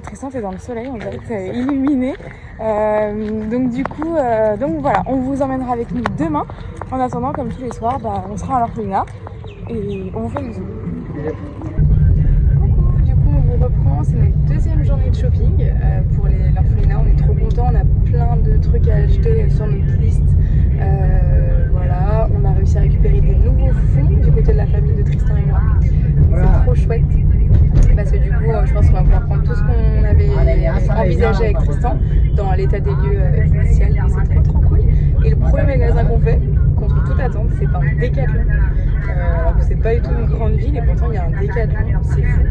G: Tristan, t'es dans le soleil, on dirait que t'es illuminé. Donc du coup, voilà, on vous emmènera avec nous demain. En attendant, comme tous les soirs, on sera à l'orphelinat et on vous fait des bisous. Coucou, du coup on vous reprend, c'est notre deuxième journée de shopping pour l'orphelinat. On est trop contents, on a plein de trucs à acheter sur notre liste. Voilà, on a réussi à récupérer des nouveaux fonds du côté de la famille de Tristan et moi. C'est trop chouette. Parce que du coup, je pense qu'on va pouvoir prendre tout ce qu'on avait envisagé avec Tristan dans l'état des lieux initial. C'est trop cool. Et le premier magasin qu'on fait, contre toute attente, c'est un Décathlon. Alors que c'est pas du tout une grande ville et pourtant il y a un Décathlon, c'est fou.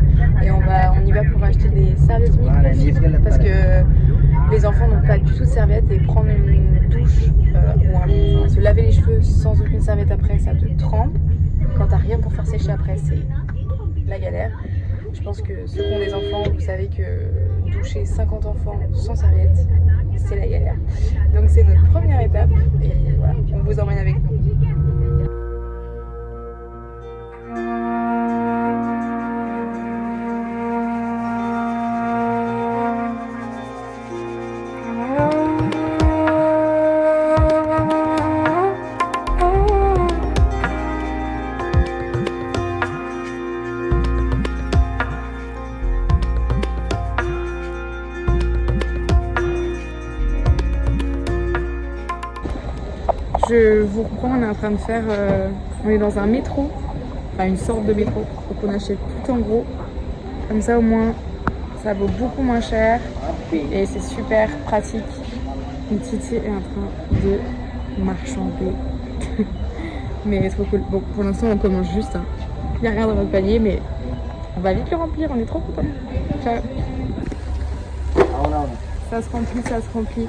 G: Et on y va pour acheter des serviettes microfibres parce que les enfants n'ont pas du tout de serviettes et prendre une douche ou se laver les cheveux sans aucune serviette après, ça te trempe. Quand t'as rien pour faire sécher après, c'est la galère. Je pense que ceux qui ont des enfants, vous savez que doucher 50 enfants sans serviette, c'est la galère. Donc c'est notre première étape et voilà, on vous emmène avec nous. Je vous reprends, on est en train de faire... on est dans un métro, enfin une sorte de métro. Donc on achète tout en gros. Comme ça au moins, ça vaut beaucoup moins cher. Et c'est super pratique. Une Titi est en train de marchander. Mais trop cool. Bon, pour l'instant on commence juste. Hein. Il n'y a rien dans notre panier, mais on va vite le remplir, on est trop contents. Ciao. Ça se remplit, ça se remplit.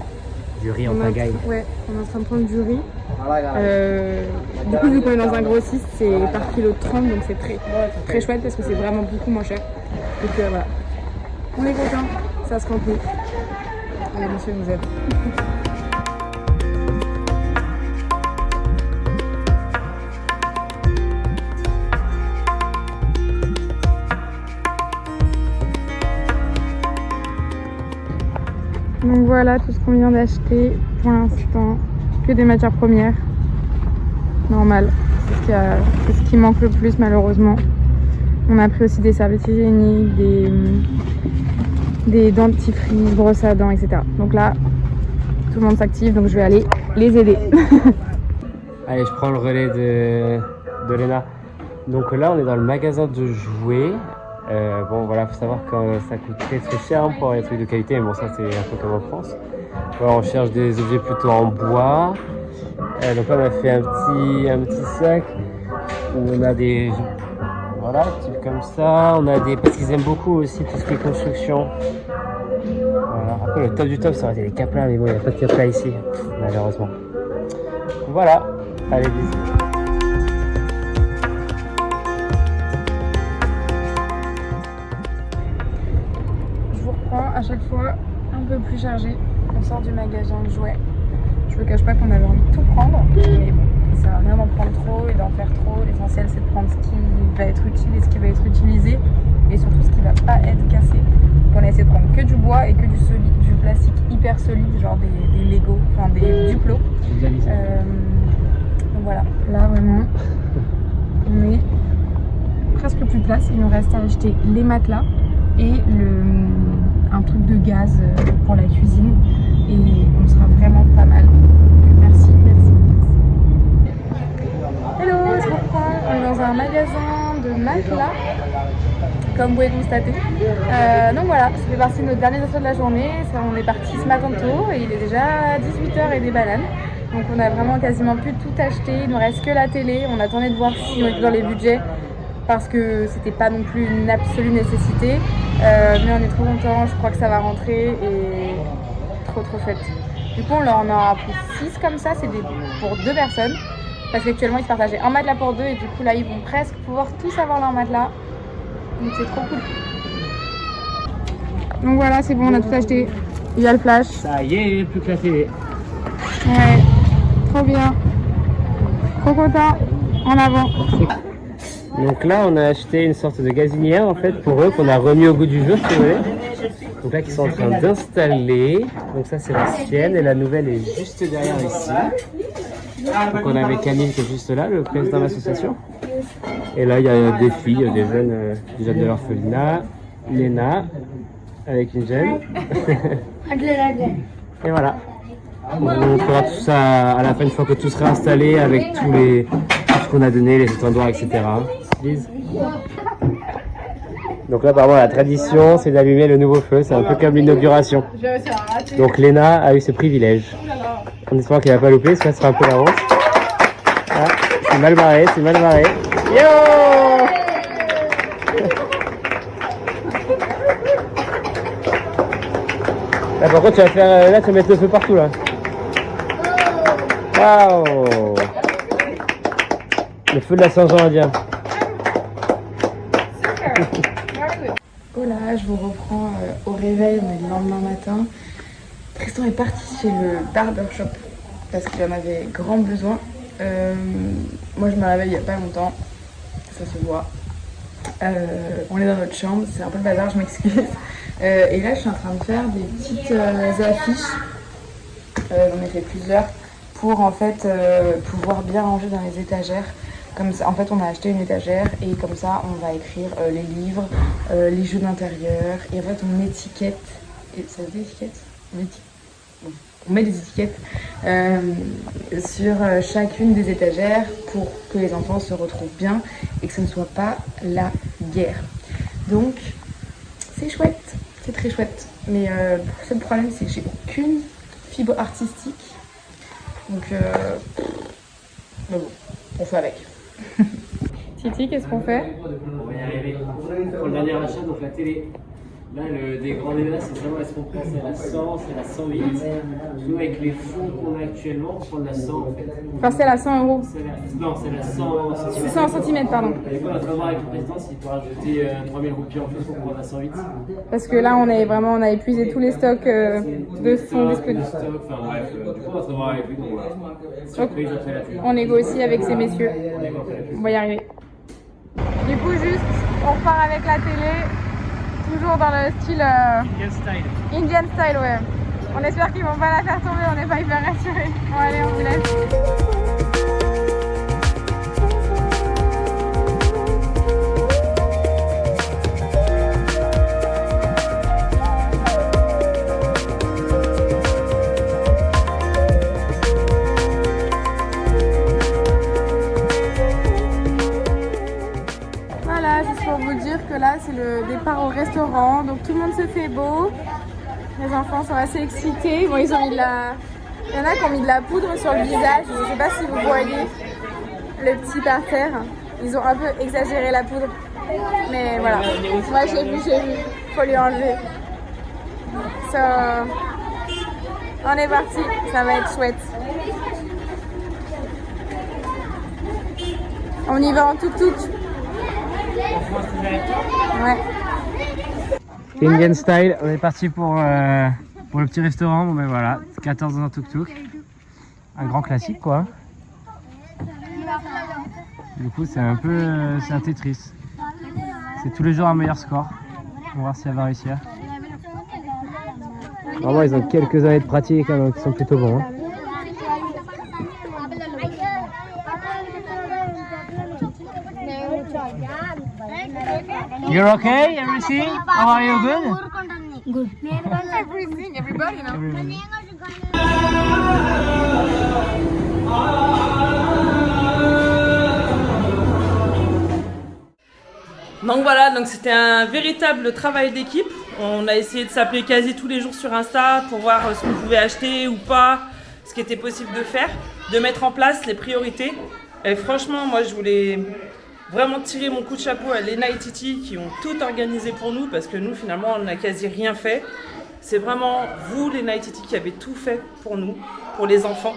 E: Du riz en pagaille.
G: Ouais, on est en train de prendre du riz. Du coup, vu qu'on est dans un grossiste, c'est par kilo 30, donc c'est très chouette parce que c'est vraiment beaucoup moins cher. Donc voilà. On est content, ça se remplit. Allez, monsieur nous aide. Donc voilà tout ce qu'on vient d'acheter pour l'instant, que des matières premières, normal, c'est ce qui manque le plus malheureusement. On a pris aussi des serviettes hygiéniques, des dentifrices, brosses à dents, etc. Donc là, tout le monde s'active, donc je vais aller les aider.
E: Allez, je prends le relais de Léna. Donc là, on est dans le magasin de jouets. Bon voilà, faut savoir que ça coûte très cher hein, pour les trucs de qualité, mais bon ça c'est un peu comme en France. Voilà, on cherche des objets plutôt en bois. Donc là on a fait un petit sac où on a des voilà, types comme ça. On a des, parce qu'ils aiment beaucoup aussi tout ce qui est construction. Voilà. Après le top du top ça aurait été les caplas, mais bon il n'y a pas de caplas ici malheureusement. Voilà, allez bisous.
G: À chaque fois un peu plus chargé. On sort du magasin de jouets. Je ne me cache pas qu'on avait envie de tout prendre, mais bon, ça sert à rien d'en prendre trop et d'en faire trop. L'essentiel c'est de prendre ce qui va être utile et ce qui va être utilisé, et surtout ce qui va pas être cassé. Donc on a essayé de prendre que du bois et que du solide, du plastique hyper solide, genre des Lego, enfin des Duplo. Donc voilà, là vraiment on est presque plus de place. Il nous reste à acheter les matelas et un truc de gaz pour la cuisine, et on sera vraiment pas mal. Merci. Hello, je reprends. On est dans un magasin de matelas, comme vous pouvez constater. Donc voilà, ça fait partie de notre dernier achat de la journée. On est parti ce matin tôt et il est déjà 18h et des bananes. Donc on a vraiment quasiment pu tout acheter. Il ne reste que la télé. On attendait de voir si on était dans les budgets, parce que c'était pas non plus une absolue nécessité, mais on est trop contents, je crois que ça va rentrer et trop chouette. Du coup on en aura pris 6 comme ça, c'est pour 2 personnes, parce qu'actuellement ils se partageaient un matelas pour 2 et du coup là ils vont presque pouvoir tous avoir leur matelas, donc c'est trop cool. Donc voilà, c'est bon, on a tout acheté, il y a le flash.
E: Ça y est, plus que la télé.
G: Ouais, trop bien, trop content, en avant.
E: Donc là, on a acheté une sorte de gazinière en fait pour eux qu'on a remis au goût du jour, si vous voulez. Donc là, ils sont en train d'installer. Donc ça, c'est l'ancienne et la nouvelle est juste derrière ici. Donc on avait Camille qui est juste là, le président de l'association. Et là, il y a des filles, des jeunes de l'orphelinat. Léna avec une jeune. Et voilà. On fera tout ça à la fin, une fois que tout sera installé avec tout ce qu'on a donné, les étendoirs, etc. Donc là, apparemment, la tradition, c'est d'allumer le nouveau feu. C'est un peu comme l'inauguration. Donc Léna a eu ce privilège. En espérant qu'elle va pas louper, ça sera un peu la honte. Ah, c'est mal barré, c'est mal barré. Yo! Là, par contre, tu vas faire, là, tu vas mettre le feu partout, là. Waouh! Le feu de la Saint-Jean indien.
G: Voilà, je vous reprends au réveil, on est le lendemain matin. Tristan est parti chez le barbershop parce qu'il en avait grand besoin. Moi je me réveille il n'y a pas longtemps, ça se voit. On est dans notre chambre, c'est un peu le bazar, je m'excuse. Et là je suis en train de faire des petites affiches, j'en ai fait plusieurs, pour en fait pouvoir bien ranger dans les étagères. Comme ça, en fait, on a acheté une étagère et comme ça, on va écrire les livres, les jeux d'intérieur, et en fait, on étiquette. Et ça se dit étiquette ? on met des étiquettes sur chacune des étagères pour que les enfants se retrouvent bien et que ce ne soit pas la guerre. Donc c'est chouette, c'est très chouette. Mais le seul problème c'est que j'ai aucune fibre artistique. Donc mais bon, on fait avec. Titi, qu'est-ce qu'on fait?
E: On va y arriver. Pour le dernier achat, donc la télé. Là, des grands débats, c'est savoir est-ce qu'on prend c'est la 100, c'est la 108. Nous, avec les fonds qu'on a actuellement, on prend de la 100 en fait.
G: Enfin, c'est la 100 €.
E: Non, c'est la 100 cm.
G: C'est 100 cm, pardon.
E: Et du coup, on va voir avec le président s'il peut rajouter 3000 roupies en plus pour prendre la 108.
G: Parce que là, on a épuisé tous les stocks de fonds disponibles.
E: Enfin bref, du coup, on va se voir avec lui. Donc voilà. Surprise après la pub.
G: On négocie avec ces messieurs. On va y arriver. Du coup, juste, on repart avec la télé. Toujours dans le style Indian style, ouais. On espère qu'ils vont pas la faire tomber, on n'est pas hyper rassurés. Bon allez, on vous laisse. Voilà, juste pour vous dire que là c'est le départ au restaurant, donc tout le monde se fait beau. Les enfants sont assez excités. Bon, ils ont mis de la... Il y en a qui ont mis de la poudre sur le visage. Je ne sais pas si vous voyez le petit par terre. Ils ont un peu exagéré la poudre. Mais voilà. Moi j'ai vu. Faut lui enlever. So, on est parti. Ça va être chouette. On y va en tuk-tuk. Ouais.
E: Indian style, on est parti pour le petit restaurant. Bon ben voilà, 14 dans un tuk-tuk. Un grand classique quoi. Du coup c'est un peu c'est un Tetris. C'est tous les jours un meilleur score. On va voir si elle va réussir. Vraiment ils ont quelques années de pratique hein, donc ils sont plutôt bons. Hein. You're okay? Everything? How are you? Good?
G: Good. Everything, everybody, no?
B: Donc voilà, donc c'était un véritable travail d'équipe. On a essayé de s'appeler quasi tous les jours sur Insta pour voir ce qu'on pouvait acheter ou pas, ce qui était possible de faire, de mettre en place les priorités. Et franchement, moi je voulais vraiment tirer mon coup de chapeau à Lena et Titi qui ont tout organisé pour nous parce que nous finalement on n'a quasi rien fait. C'est vraiment vous, Lena et Titi, qui avez tout fait pour nous, pour les enfants.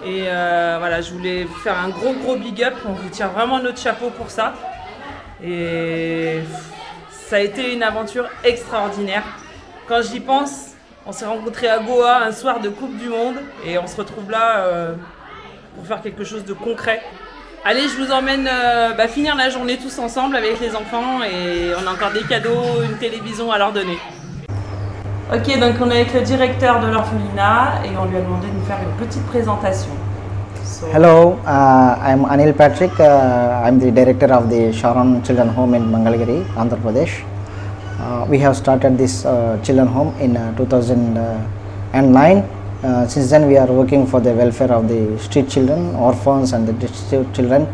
B: Et voilà, je voulais vous faire un gros big up. On vous tire vraiment notre chapeau pour ça. Et ça a été une aventure extraordinaire. Quand j'y pense, on s'est rencontrés à Goa un soir de Coupe du Monde et on se retrouve là pour faire quelque chose de concret. Allez, je vous emmène finir la journée tous ensemble avec les enfants et on a encore des cadeaux, une télévision à leur donner. Ok, donc on est avec le directeur de l'orphelinat et on lui a demandé de nous faire une petite présentation.
C: Hello, I'm Anil Patrick. I'm the director of the Sharon Children Home in Mangalagiri, Andhra Pradesh. We have started this children home in 2009. Since then we are working for the welfare of the street children, orphans and the destitute children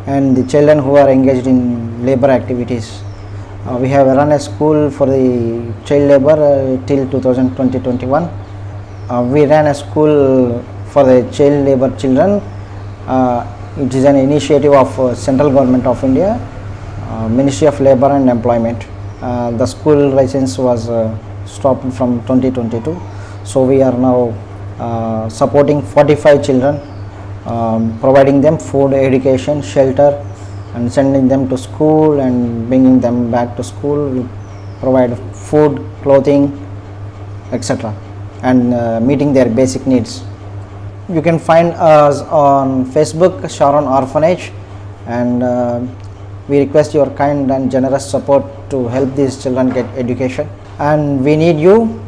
C: and the children who are engaged in labor activities. We have run a school for the child labor till 2020-21. We ran a school for the child labor children. It is an initiative of Central Government of India, Ministry of Labour and Employment. The school license was stopped from 2022, so we are now supporting 45 children, providing them food, education, shelter and sending them to school and bringing them back to school. We provide food, clothing, etc. and meeting their basic needs. You can find us on Facebook, Sharon Orphanage, and we request your kind and generous support to help these children get education, and we need you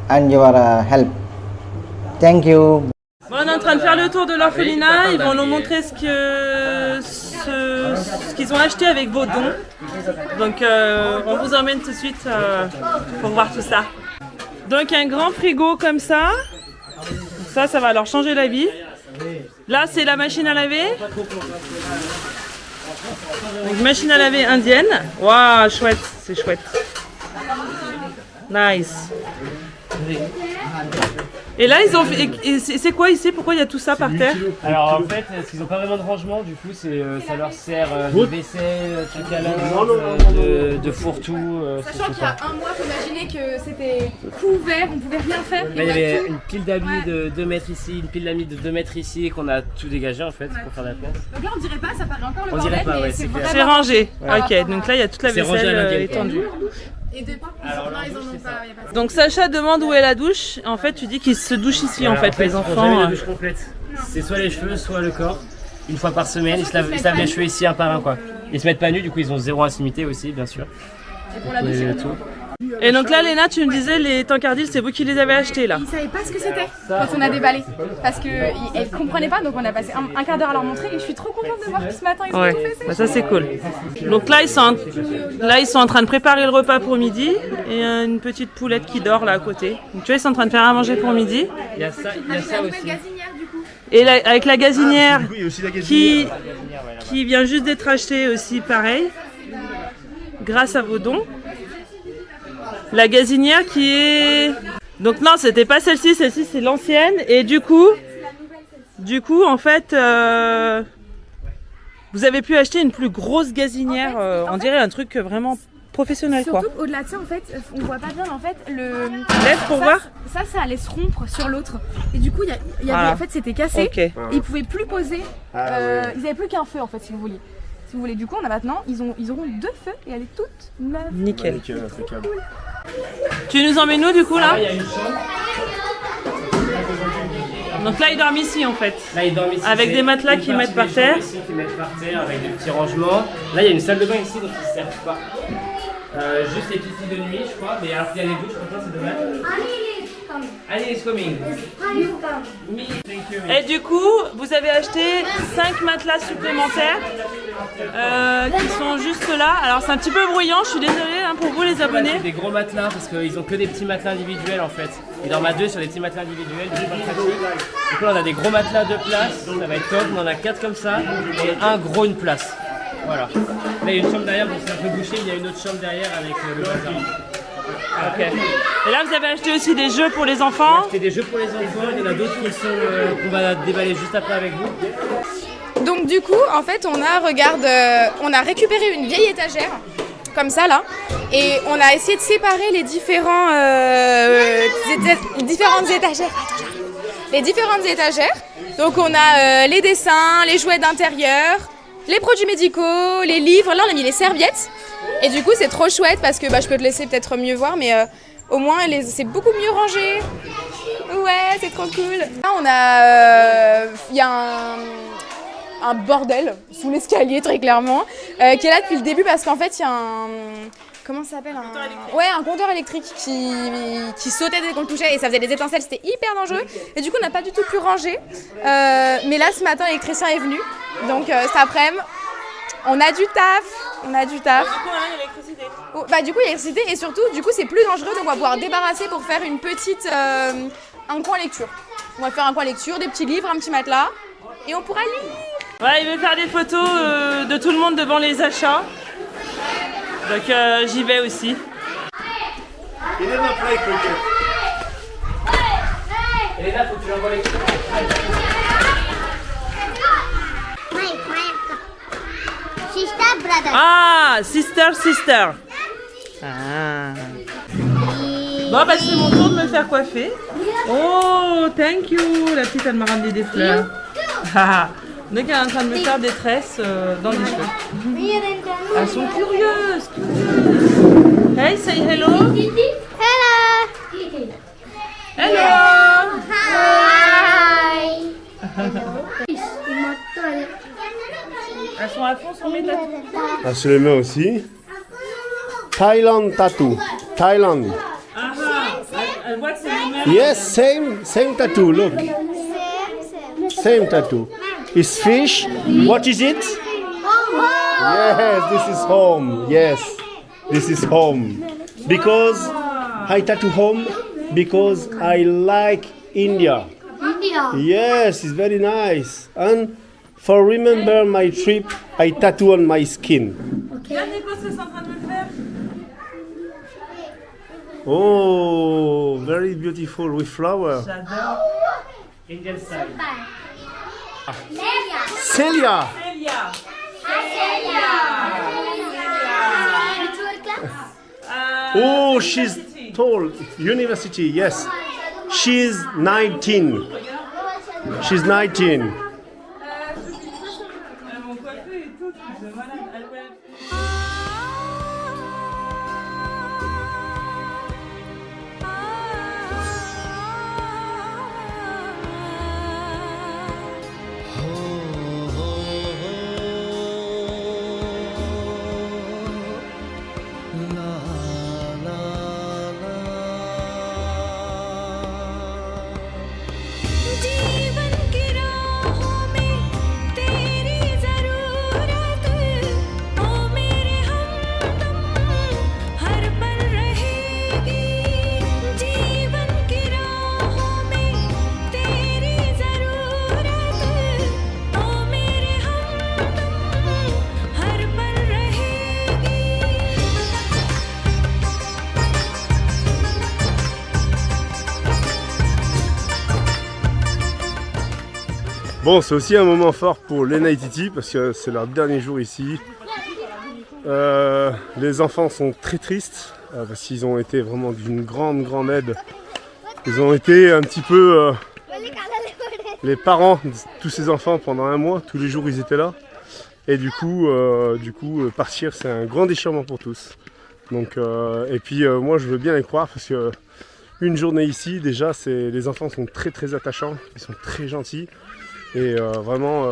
C: and your help. Thank you.
B: Bon, on est en train de faire le tour de l'orphelinat, ils vont nous montrer ce qu'ils ont acheté avec vos dons. Donc on vous emmène tout de suite pour voir tout ça. Donc un grand frigo comme ça, ça va leur changer la vie. Là, c'est la machine à laver. Donc, machine à laver indienne. Waouh, chouette, c'est chouette. Nice. Et là, ils ont fait. C'est quoi ici? Pourquoi il y a tout ça par terre?
E: Alors en fait, parce qu'ils n'ont pas vraiment de rangement, du coup, ça leur sert de vaisselle, truc à linge, de fourre-tout.
F: Sachant qu'il y a un mois, faut imaginer que c'était couvert, on pouvait rien faire.
E: Là, il y avait une pile d'habits de 2 mètres ici, une pile d'habits de 2 mètres ici, qu'on a tout dégagé en fait pour faire la place.
F: Donc là, on dirait pas, ça paraît encore le
E: On
F: bordel,
E: dirait pas,
F: mais
E: ouais,
F: c'est
E: c'est clair.
F: vraiment...
B: C'est rangé.
F: Ouais.
B: Ok, donc là, il y a toute la
E: C'est rangé à
B: vaisselle
E: l'indienne.
B: étendue.
F: Et de pas, ils en ont pas, y a pas de...
B: Donc Sacha demande où est la douche. En fait, tu dis qu'ils se douchent ici,
E: Voilà,
B: en fait, les
E: ils font
B: enfants.
E: jamais la douche complète. C'est soit les cheveux, soit le corps. Une fois par semaine, ils se lavent les cheveux ici un par un quoi. Ils se mettent pas nus, du coup ils ont zéro intimité aussi, bien sûr.
F: Et pour la douche, c'est
E: tout.
B: Et donc là, Léna, tu me disais, les tankardils, c'est vous qui les avez achetés là.
F: Ils savaient pas ce que c'était quand on a déballé. Parce qu'elles comprenaient pas, donc on a passé un quart d'heure à leur montrer. Et je suis trop contente de voir que ce matin ils ont
B: Ouais,
F: tout fait.
B: bah ça c'est cool. Donc là ils sont en train de préparer le repas pour midi et une petite poulette qui dort là à côté. Donc tu vois, ils sont en train de faire à manger pour midi.
E: Il y a ça
F: La nouvelle
E: aussi.
F: gazinière du coup.
B: Et là, avec la gazinière
A: Du coup, il y a aussi la gazinière.
B: qui vient juste d'être achetée aussi pareil, grâce à vos dons. La gazinière qui est... Donc non, c'était pas celle-ci c'est l'ancienne. Et du coup en fait, vous avez pu acheter une plus grosse gazinière. On dirait un truc vraiment professionnel quoi.
F: Surtout au-delà de ça, en fait, on voit pas bien, mais en fait, le...
B: Lève pour voir.
F: Ça allait se rompre sur l'autre. Et du coup,
B: Voilà.
F: en fait, c'était cassé.
B: Ok.
F: Et ils pouvaient plus poser.
A: ouais.
F: Ils avaient plus qu'un feu, en fait, si vous voulez. Si vous voulez, du coup, on a maintenant, ils auront 2 feux et elle est toute neuve.
B: Nickel.
A: Nickel, impeccable.
B: Tu nous emmènes où du coup là?
E: Il y a une chambre.
B: Donc là ils dorment ici en fait.
E: Là ils dorment ici.
B: Avec
E: c'est
B: des matelas
E: une
B: qu'ils
E: partie
B: mettent par
E: des
B: terre.
E: chambres ici qu'ils mettent par terre avec des petits rangements. Là il y a une salle de bain ici donc ils ne servent pas. Juste les piscines de nuit je crois, mais alors qu'il y a les douches, franchement c'est dommage. Annie is coming. Me, thank you.
B: Et du coup, vous avez acheté 5 matelas supplémentaires qui sont juste là. Alors c'est un petit peu bruyant, je suis désolée hein, pour vous les
E: C'est
B: abonnés.
E: des gros matelas parce qu'ils ont que des petits matelas individuels en fait. Ils dorment à 2 sur des petits matelas individuels, c'est pas pratique. Donc là on a des gros matelas de place, ça va être top. On en a 4 comme ça et un gros une place. Voilà. Là il y a une chambre derrière, donc c'est un peu bouché. Il y a une autre chambre derrière avec le bazar.
B: Ok. Et là vous avez acheté aussi des jeux pour les enfants.
E: C'est des jeux pour les enfants, il y en a d'autres qui sont qu'on va déballer juste après avec vous.
F: Donc du coup, en fait, on a récupéré une vieille étagère, comme ça là, et on a essayé de séparer les différentes étagères. Les différentes étagères. Donc on a les dessins, les jouets d'intérieur, les produits médicaux, les livres. Là, on a mis les serviettes. Et du coup, c'est trop chouette parce que je peux te laisser peut-être mieux voir, mais au moins, c'est beaucoup mieux rangé. Ouais, c'est trop cool. Là, il y a un bordel sous l'escalier, très clairement, qui est là depuis le début parce qu'en fait, il y a un... Comment ça s'appelle un compteur électrique qui sautait dès qu'on le touchait et ça faisait des étincelles, c'était hyper dangereux. Et du coup, on n'a pas du tout pu ranger. Mais là, ce matin, l'électricien est venu. Donc, cet après-midi, on a du taf. Oh, du coup, il y a l'électricité et surtout, du coup, c'est plus dangereux. Donc, on va pouvoir débarrasser pour faire une petite... un coin lecture. On va faire un coin lecture, des petits livres, un petit matelas. Et on pourra lire.
B: Ouais, il veut faire des photos de tout le monde devant les achats. Donc j'y vais aussi.
A: Elena, play cricket.
E: Elena, faut que tu l'envoies les
H: Sister, brother.
B: Ah, sister. Ah. Bon, bah c'est mon tour de me faire coiffer. Oh, thank you. La petite, elle m'a ramené des fleurs. Donc elle est en train de me faire des tresses dans les cheveux. Elles sont curieuses. Hey, say hello.
H: Hello.
B: Hello.
H: Hi.
B: Elles sont à fond sur mes tatous.
A: Ah, sur les mains aussi. Thailand tattoo. Thailand.
B: Elle voit que c'est les mêmes.
A: Yes, same tattoo. Look. Same tattoo. It's fish. What is it? Yes, this is home. Yes, this is home. Because I tattoo home because I like India.
H: India.
A: Yes, it's very nice. And for remember my trip, I tattoo on my skin.
B: Regarde Nico, c'est en train de le faire.
A: Oh, very beautiful with flower.
B: J'adore.
E: Indian style.
A: Celia.
B: Célia.
A: Oh, she's tall. University, yes. She's 19. She's 19.
B: Mon coiffé et tout, c'est de malade.
H: जीवन की राहों में तेरी ज़रूरत ओ मेरे हमदम हर पल रहेगी जीवन की राहों में तेरी ज़रूरत ओ मेरे हमदम हर पल रहेगी
A: Bon, c'est aussi un moment fort pour Lena et Titi parce que c'est leur dernier jour ici. Les enfants sont très tristes parce qu'ils ont été vraiment d'une grande aide. Ils ont été un petit peu les parents de tous ces enfants pendant un mois. Tous les jours ils étaient là. Et du coup partir c'est un grand déchirement pour tous. Donc, et puis moi je veux bien les croire parce que une journée ici déjà les enfants sont très attachants. Ils sont très gentils. Et vraiment,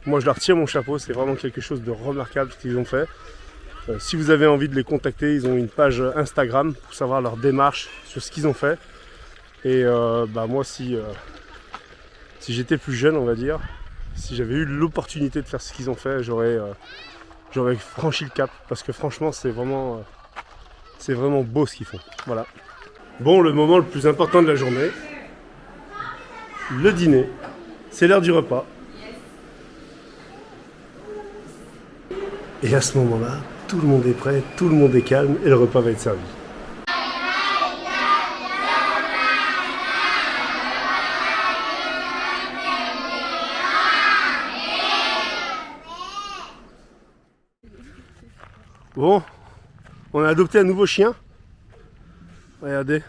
A: moi je leur tire mon chapeau, c'est vraiment quelque chose de remarquable ce qu'ils ont fait. Si vous avez envie de les contacter, ils ont une page Instagram pour savoir leur démarche sur ce qu'ils ont fait. Et moi si j'étais plus jeune, on va dire, si j'avais eu l'opportunité de faire ce qu'ils ont fait, j'aurais franchi le cap. Parce que franchement c'est vraiment beau ce qu'ils font. Voilà. Bon, le moment le plus important de la journée, le dîner. C'est l'heure du repas. Et à ce moment-là, tout le monde est prêt, tout le monde est calme et le repas va être servi. Bon, on a adopté un nouveau chien. Regardez.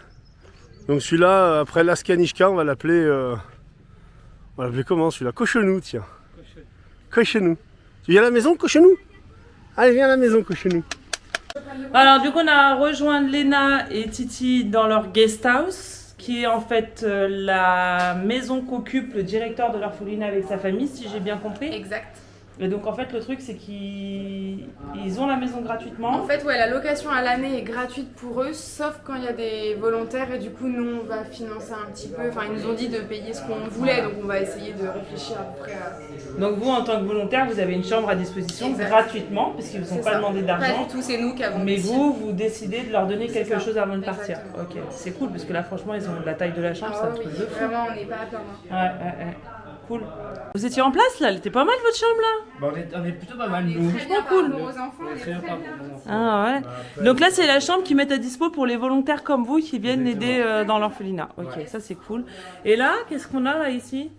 A: Donc celui-là, après l'Askanishka, on va l'appeler comment celui-là? Cochenou, tiens. Cochenou. Tu viens à la maison, Cochenou? Allez, viens à la maison, Cochenou.
B: Alors du coup on a rejoint Lena et Titi dans leur guest house, qui est en fait la maison qu'occupe le directeur de l'orphelinat avec sa famille, si j'ai bien compris.
F: Exact.
B: Et donc en fait le truc c'est qu'ils ont la maison gratuitement.
F: En fait ouais, la location à l'année est gratuite pour eux, sauf quand il y a des volontaires et du coup nous on va financer un petit peu, enfin ils nous ont dit de payer ce qu'on voulait, donc on va essayer de réfléchir à peu près à...
B: Donc vous en tant que volontaire vous avez une chambre à disposition gratuitement, parce qu'ils vous ont pas demandé d'argent.
F: Pas du tout, c'est nous qui avons
B: Mais
F: décidé.
B: vous décidez de leur donner quelque chose avant de partir. Ok, c'est cool parce que là franchement ils ont la taille de la chambre, c'est un truc de fou.
F: Vraiment on n'est pas à plaindre.
B: Ouais. Cool. Vous étiez en place là, elle était pas mal votre chambre là?
E: Bah, on est plutôt pas mal nous.
F: Franchement
B: cool.
F: Pour aux enfants, on est très bien.
B: Ah ouais. Donc là c'est la chambre qu'ils mettent à dispo pour les volontaires comme vous qui viennent aider dans l'orphelinat. Ok, ça c'est cool. Et là, qu'est-ce qu'on a là ici?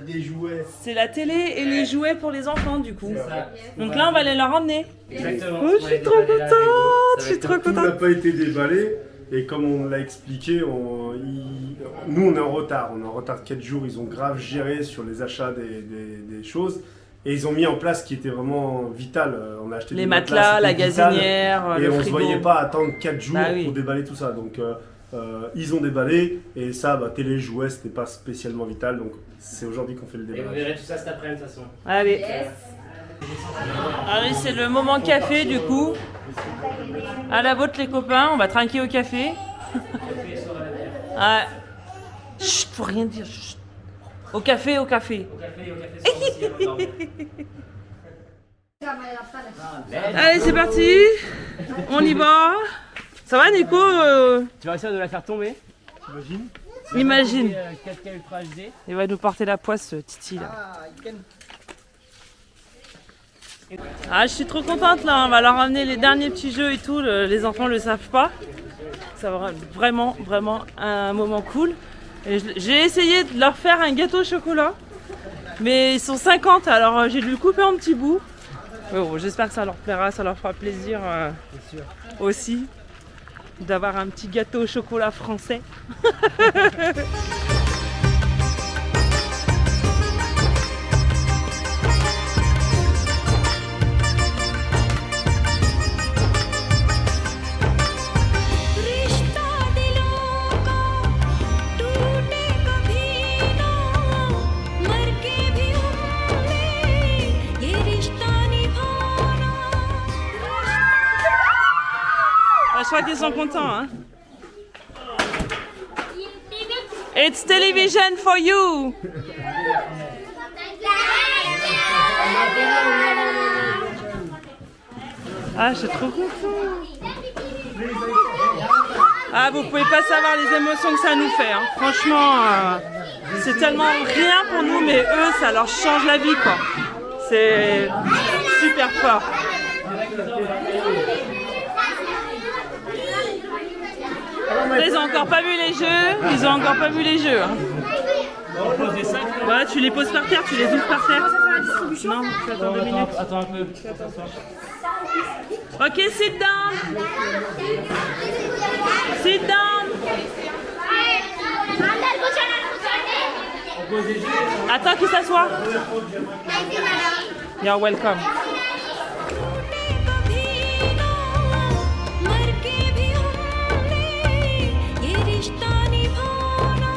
A: Des jouets.
B: C'est la télé et les jouets pour les enfants du coup. Donc là on va aller leur emmener.
E: Exactement.
B: Oh, je suis trop contente, je suis trop
A: Tout n'a
B: contente.
A: pas été déballé. Et comme on l'a expliqué, nous on est en retard. On est en retard de 4 jours. Ils ont grave géré sur les achats des choses. Et ils ont mis en place ce qui était vraiment vital. On a acheté
B: Les
A: des
B: matelas, la
A: c'était vital.
B: gazinière,
A: Et
B: le
A: on ne se
B: frigo.
A: voyait pas attendre 4 jours
B: Bah oui.
A: pour déballer tout ça. Donc ils ont déballé. Et ça, télé, jouets, c'était pas spécialement vital. Donc c'est aujourd'hui qu'on fait le
E: Et vous
A: déballage.
E: verrez tout ça cet après-midi de toute façon.
B: Allez. Allez, c'est le moment café du coup. À la vôtre les copains, on va trinquer au café. Ouais. Chut, faut rien dire. Chut. Au café, au café. Allez, c'est parti. On y va. Ça va Nico
E: Tu vas réussir de la faire tomber?
A: T'imagines?
B: Imagine.
E: 4K Ultra HD.
B: Il va nous porter la poisse, ce Titi là. Ah, je suis trop contente là. On va leur ramener les derniers petits jeux et tout. Les enfants le savent pas. Ça va vraiment un moment cool. Et j'ai essayé de leur faire un gâteau au chocolat. Mais ils sont 50, alors j'ai dû le couper en petits bouts. Mais bon, j'espère que ça leur plaira, ça leur fera plaisir aussi d'avoir un petit gâteau au chocolat français.
H: रिश्ता दिलों का टूटे कभी ना मर के भी हमने ये रिश्ता निभाना
B: Je crois qu'ils sont contents. Hein. It's television for you. Ah, je suis trop contente. Ah, vous pouvez pas savoir les émotions que ça nous fait. Hein. Franchement, c'est tellement rien pour nous, mais eux, ça leur change la vie, quoi. C'est super fort. Ils ont encore pas vu les jeux. Ils ont encore pas vu les jeux. Hein. Voilà, tu les poses par terre, tu les ouvres par terre. Non, attends 2 minutes.
E: Attends un peu.
B: Ok, sit down. Sit down. Attends qu'il s'assoit. You're welcome.
H: कभी ना मर के भी हमने ये रिश्ता निभाना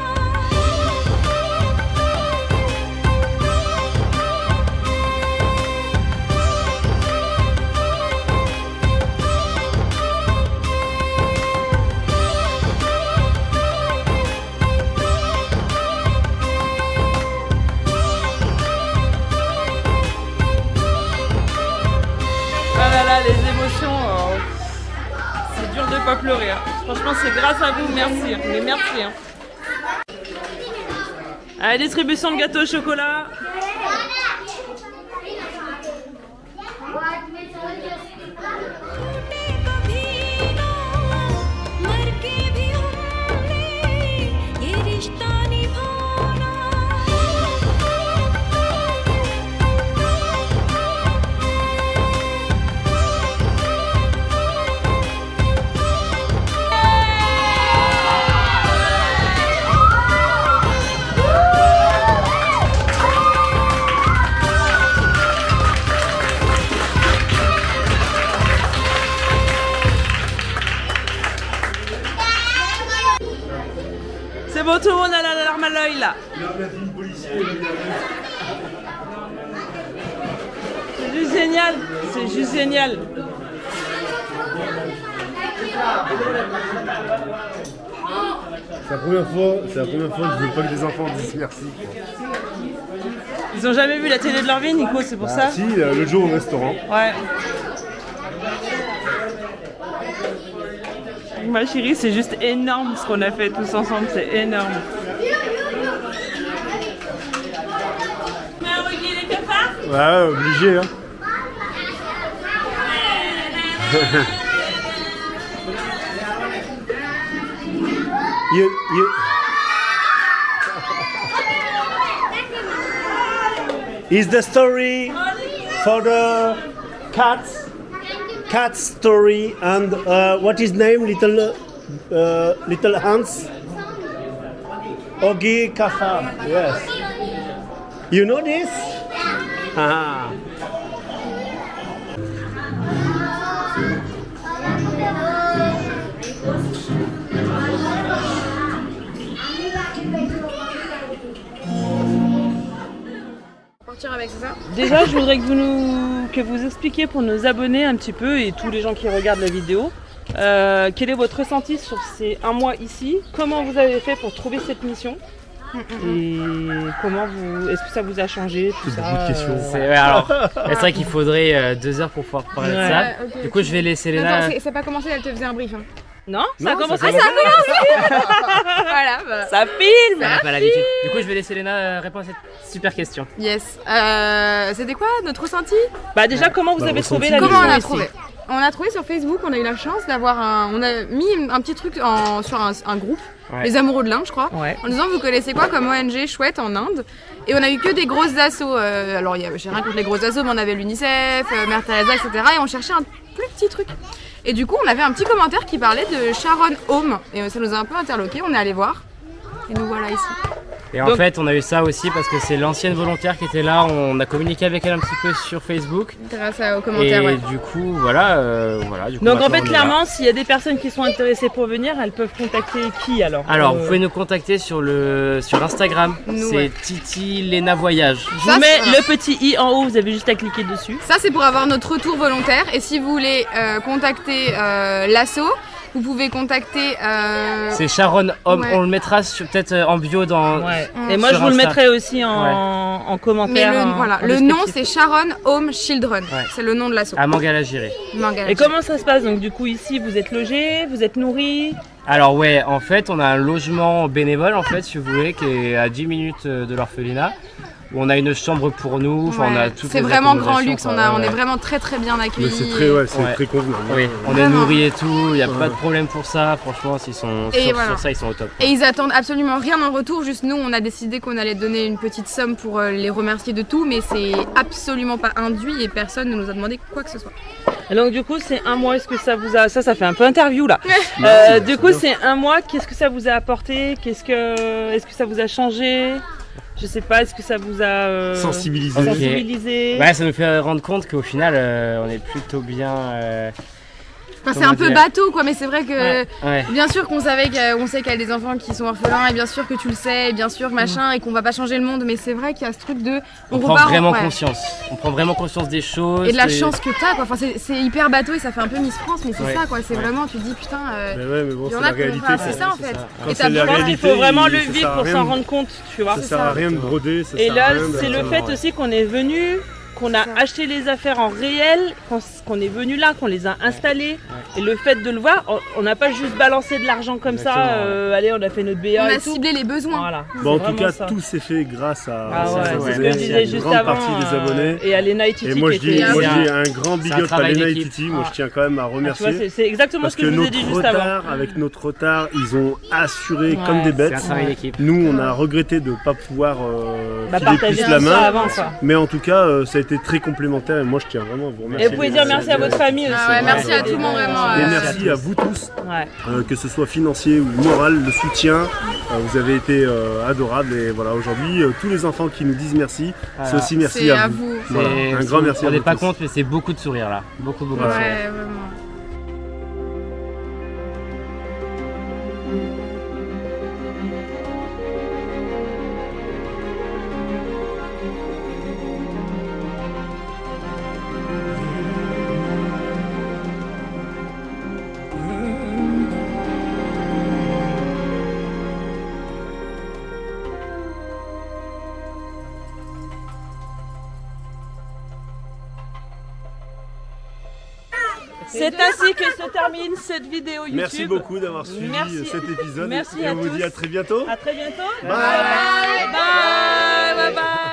B: Ah là là, les émotions, c'est dur de pas pleurer. Hein. Franchement, c'est grâce à vous, merci. Hein. Mais merci. Hein. Allez, distribution de gâteaux au chocolat.
H: कभी ना मर के भी हमने ये रिश्ता निभाना
B: C'est bon, tout le monde a la larme à l'œil là. C'est juste génial. C'est juste génial.
A: C'est la première fois que je veux pas que les enfants disent merci. Quoi.
B: Ils ont jamais vu la télé de leur vie, Nico, c'est pour ça.
A: Si, le jour au restaurant.
B: Ouais. Ma chérie, c'est juste énorme ce qu'on a fait tous ensemble, c'est énorme.
A: Ouais, obligé, hein. Is the story for the cat story and what is name little Hans Ogi Kafa, yes, you know this. Ah.
F: Avec ça.
B: Déjà, je voudrais que vous expliquiez pour nos abonnés un petit peu et tous les gens qui regardent la vidéo, quel est votre ressenti sur ces 1 mois ici, comment vous avez fait pour trouver cette mission et est-ce que ça vous a changé tout ça,
A: beaucoup de questions.
E: C'est vrai qu'il faudrait 2 heures pour pouvoir parler de ça.
F: Okay.
E: Du coup, je vais laisser Léna.
F: Attends, c'est pas commencé, elle te faisait un brief. Hein.
B: Non, ça
A: Non,
B: a commencé.
A: ça commence.
F: Voilà, bah.
B: Ça filme.
E: Elle n'a pas l'habitude. Du coup, je vais laisser Léna répondre à cette super question.
F: Yes. C'était quoi notre ressenti?
B: Bah déjà, comment vous
A: Bah,
B: avez trouvé
A: ressenti,
B: la
F: Comment on a
B: mission
F: trouvé?
B: ici?
F: On a trouvé sur Facebook, on a eu la chance d'avoir on a mis un petit truc sur un groupe,
E: Ouais.
F: les amoureux de l'Inde je crois,
B: Ouais.
F: en disant vous connaissez quoi comme ONG chouette en Inde, et on a eu que des grosses assos, alors j'ai rien contre les grosses assos, mais on avait l'UNICEF, Mère Teresa, etc. et on cherchait un plus petit truc. Et du coup on avait un petit commentaire qui parlait de Sharon Home, et ça nous a un peu interloqué, on est allé voir, et nous voilà ici.
E: Et en
B: Donc-
E: fait, on a eu ça aussi parce que c'est l'ancienne volontaire qui était là. On a communiqué avec elle un petit peu sur Facebook.
F: Grâce aux
E: Et
F: commentaires, ouais.
E: du coup, voilà. Du coup,
B: Donc en
E: maintenant,
B: fait,
E: on est
B: clairement, s'il y a des personnes qui sont intéressées pour venir, elles peuvent contacter qui alors?
E: là. Alors, vous pouvez nous contacter sur Instagram.
F: Nous,
E: C'est
F: ouais.
E: Titi Léna Voyage.
B: Je vous
F: Ça,
B: mets
F: c'est-
B: le petit i en haut, vous avez juste à cliquer dessus.
F: Ça, c'est pour avoir notre retour volontaire. Et si vous voulez contacter l'asso, vous pouvez contacter.
E: C'est Sharon Home.
F: Ouais.
E: On le mettra peut-être en bio dans.
B: Ouais.
F: Mm.
B: Et moi,
E: Sur
B: je vous le
E: Insta.
B: mettrai aussi en
F: mais
B: commentaire. en
F: le nom,
B: descriptif.
F: c'est Sharon Home Children.
E: Ouais.
F: C'est le nom de l'asso.
E: À Mangalagiré.
F: Mangala.
B: Et comment ça se passe? Donc du coup, ici, vous êtes logés, vous êtes nourris.
E: Alors ouais, en fait, on a un logement bénévole, en fait, si vous voulez, qui est à 10 minutes de l'orphelinat. Où on a une chambre pour nous, enfin, on a
F: Ouais.
E: toutes
F: C'est
E: les
F: vraiment grand
E: accommodations,
F: luxe.
E: quoi,
F: On
E: ouais.
F: est vraiment très très bien
A: Mais
F: accueillis.
A: c'est très,
E: Ouais.
A: très convenable.
E: Oui, on est
F: Vraiment.
E: nourris et tout, il n'y a pas
A: Ouais.
E: de problème pour ça, franchement, s'ils sont
F: Et
E: sur,
F: voilà.
E: sur ça, ils sont au top.
F: Et ils attendent absolument rien en retour, juste nous on a décidé qu'on allait donner une petite somme pour les remercier de tout, mais c'est absolument pas induit et personne ne nous a demandé quoi que ce soit.
B: Et donc du coup, c'est un mois. Est-ce que ça vous a... Ça fait un peu interview là. Du coup, c'est un mois. Qu'est-ce que ça vous a apporté? Est-ce que ça vous a changé? Je sais pas. Est-ce que ça vous a
A: Sensibilisé.
E: Ok.
B: sensibilisé?
E: Ouais, ça nous fait rendre compte qu'au final, on est plutôt bien.
F: Enfin, c'est
E: Comment
F: un peu
E: dire
F: bateau quoi, mais c'est vrai que
E: Ouais.
F: bien sûr qu'on savait qu'on sait qu'il y a des enfants qui sont orphelins et bien sûr que tu le sais, et bien sûr machin, et qu'on va pas changer le monde, mais c'est vrai qu'il y a ce truc de
E: On prend
F: repart en-
E: vraiment
F: ouais.
E: conscience. On prend vraiment conscience des choses.
F: Et de la chance que t'as quoi, enfin c'est hyper bateau et ça fait un peu Miss France, mais c'est
E: Ouais.
F: ça quoi, c'est
E: Ouais.
F: vraiment tu te dis putain.
A: Mais ouais, mais bon,
F: Il y
A: c'est
F: en
A: la
F: a qui
A: réalité.
F: enfin,
A: quoi.
F: c'est ça en
E: c'est
F: fait.
E: ça.
A: Quand
F: Et
A: c'est
F: t'as
A: la
B: Je pense qu'il
A: réalité,
B: faut vraiment le
A: ça
B: vivre
A: sert à
B: pour
A: rien
B: s'en
A: de-
B: rendre compte, tu vois.
A: Ça
F: C'est
A: sert à
F: ça.
A: rien de broder. Ça
B: Et
A: sert
B: là,
A: à rien
B: c'est le fait aussi qu'on est venu, qu'on a acheté les affaires en réel, qu'on est venu là, qu'on les a installées. Et le fait de le voir, on n'a pas juste balancé de l'argent comme ça,
E: Exactement,
B: allez, on a fait notre BA
F: On
B: et
F: a
B: tout.
F: ciblé les besoins.
B: Voilà.
A: Bon, en
B: C'est
A: tout
B: vraiment
A: cas,
B: ça.
A: tout s'est fait grâce à
B: Ah ouais,
E: Ouais,
B: c'est ce que je
E: merci
B: disais
A: une
B: juste
A: grande
B: avant.
A: partie des abonnés.
B: Et à Léna et Titi
A: Et moi,
B: qui
A: je dis
B: étaient-
A: un grand big
E: c'est un
A: up à
E: travail
A: Léna et
E: d'équipe.
A: Titi. Moi,
B: Ah.
A: je tiens quand même à
B: Ah, tu vois,
A: remercier.
B: c'est exactement
A: Parce
B: ce
A: que
B: que je vous ai
A: notre
B: dit juste avant.
A: retard, avec notre retard, ils ont assuré
B: Ouais,
A: comme des
E: C'est
A: bêtes.
E: un travail d'équipe.
A: Nous, on a regretté de ne pas pouvoir
B: Bah,
A: filer
B: partager
A: plus la
B: ça
A: main.
B: avant, quoi.
A: Mais en tout cas, ça a été très complémentaire et moi, je tiens vraiment à vous remercier.
B: Et vous pouvez dire merci à votre famille aussi.
F: Ah ouais, merci à tout le monde vraiment.
A: Et merci à vous tous,
B: Ouais.
A: que ce soit financier ou moral, le soutien. Vous avez été adorables et voilà, aujourd'hui, tous les enfants qui nous disent merci, c'est
E: Voilà.
A: aussi merci
F: C'est
A: à
F: à
A: vous.
F: vous.
A: Voilà, un grand merci à
E: On
A: vous
E: n'est pas
A: tous.
E: compte, mais c'est beaucoup de sourires là. Beaucoup de
F: Ouais,
E: sourires.
F: vraiment.
B: C'est ainsi que se termine cette vidéo YouTube.
A: Merci beaucoup d'avoir suivi
B: Merci.
A: cet épisode
B: Merci
A: et
B: à
A: on vous dit
B: tous.
A: à très bientôt.
B: À très bientôt.
A: Bye.
B: Bye bye. Bye bye.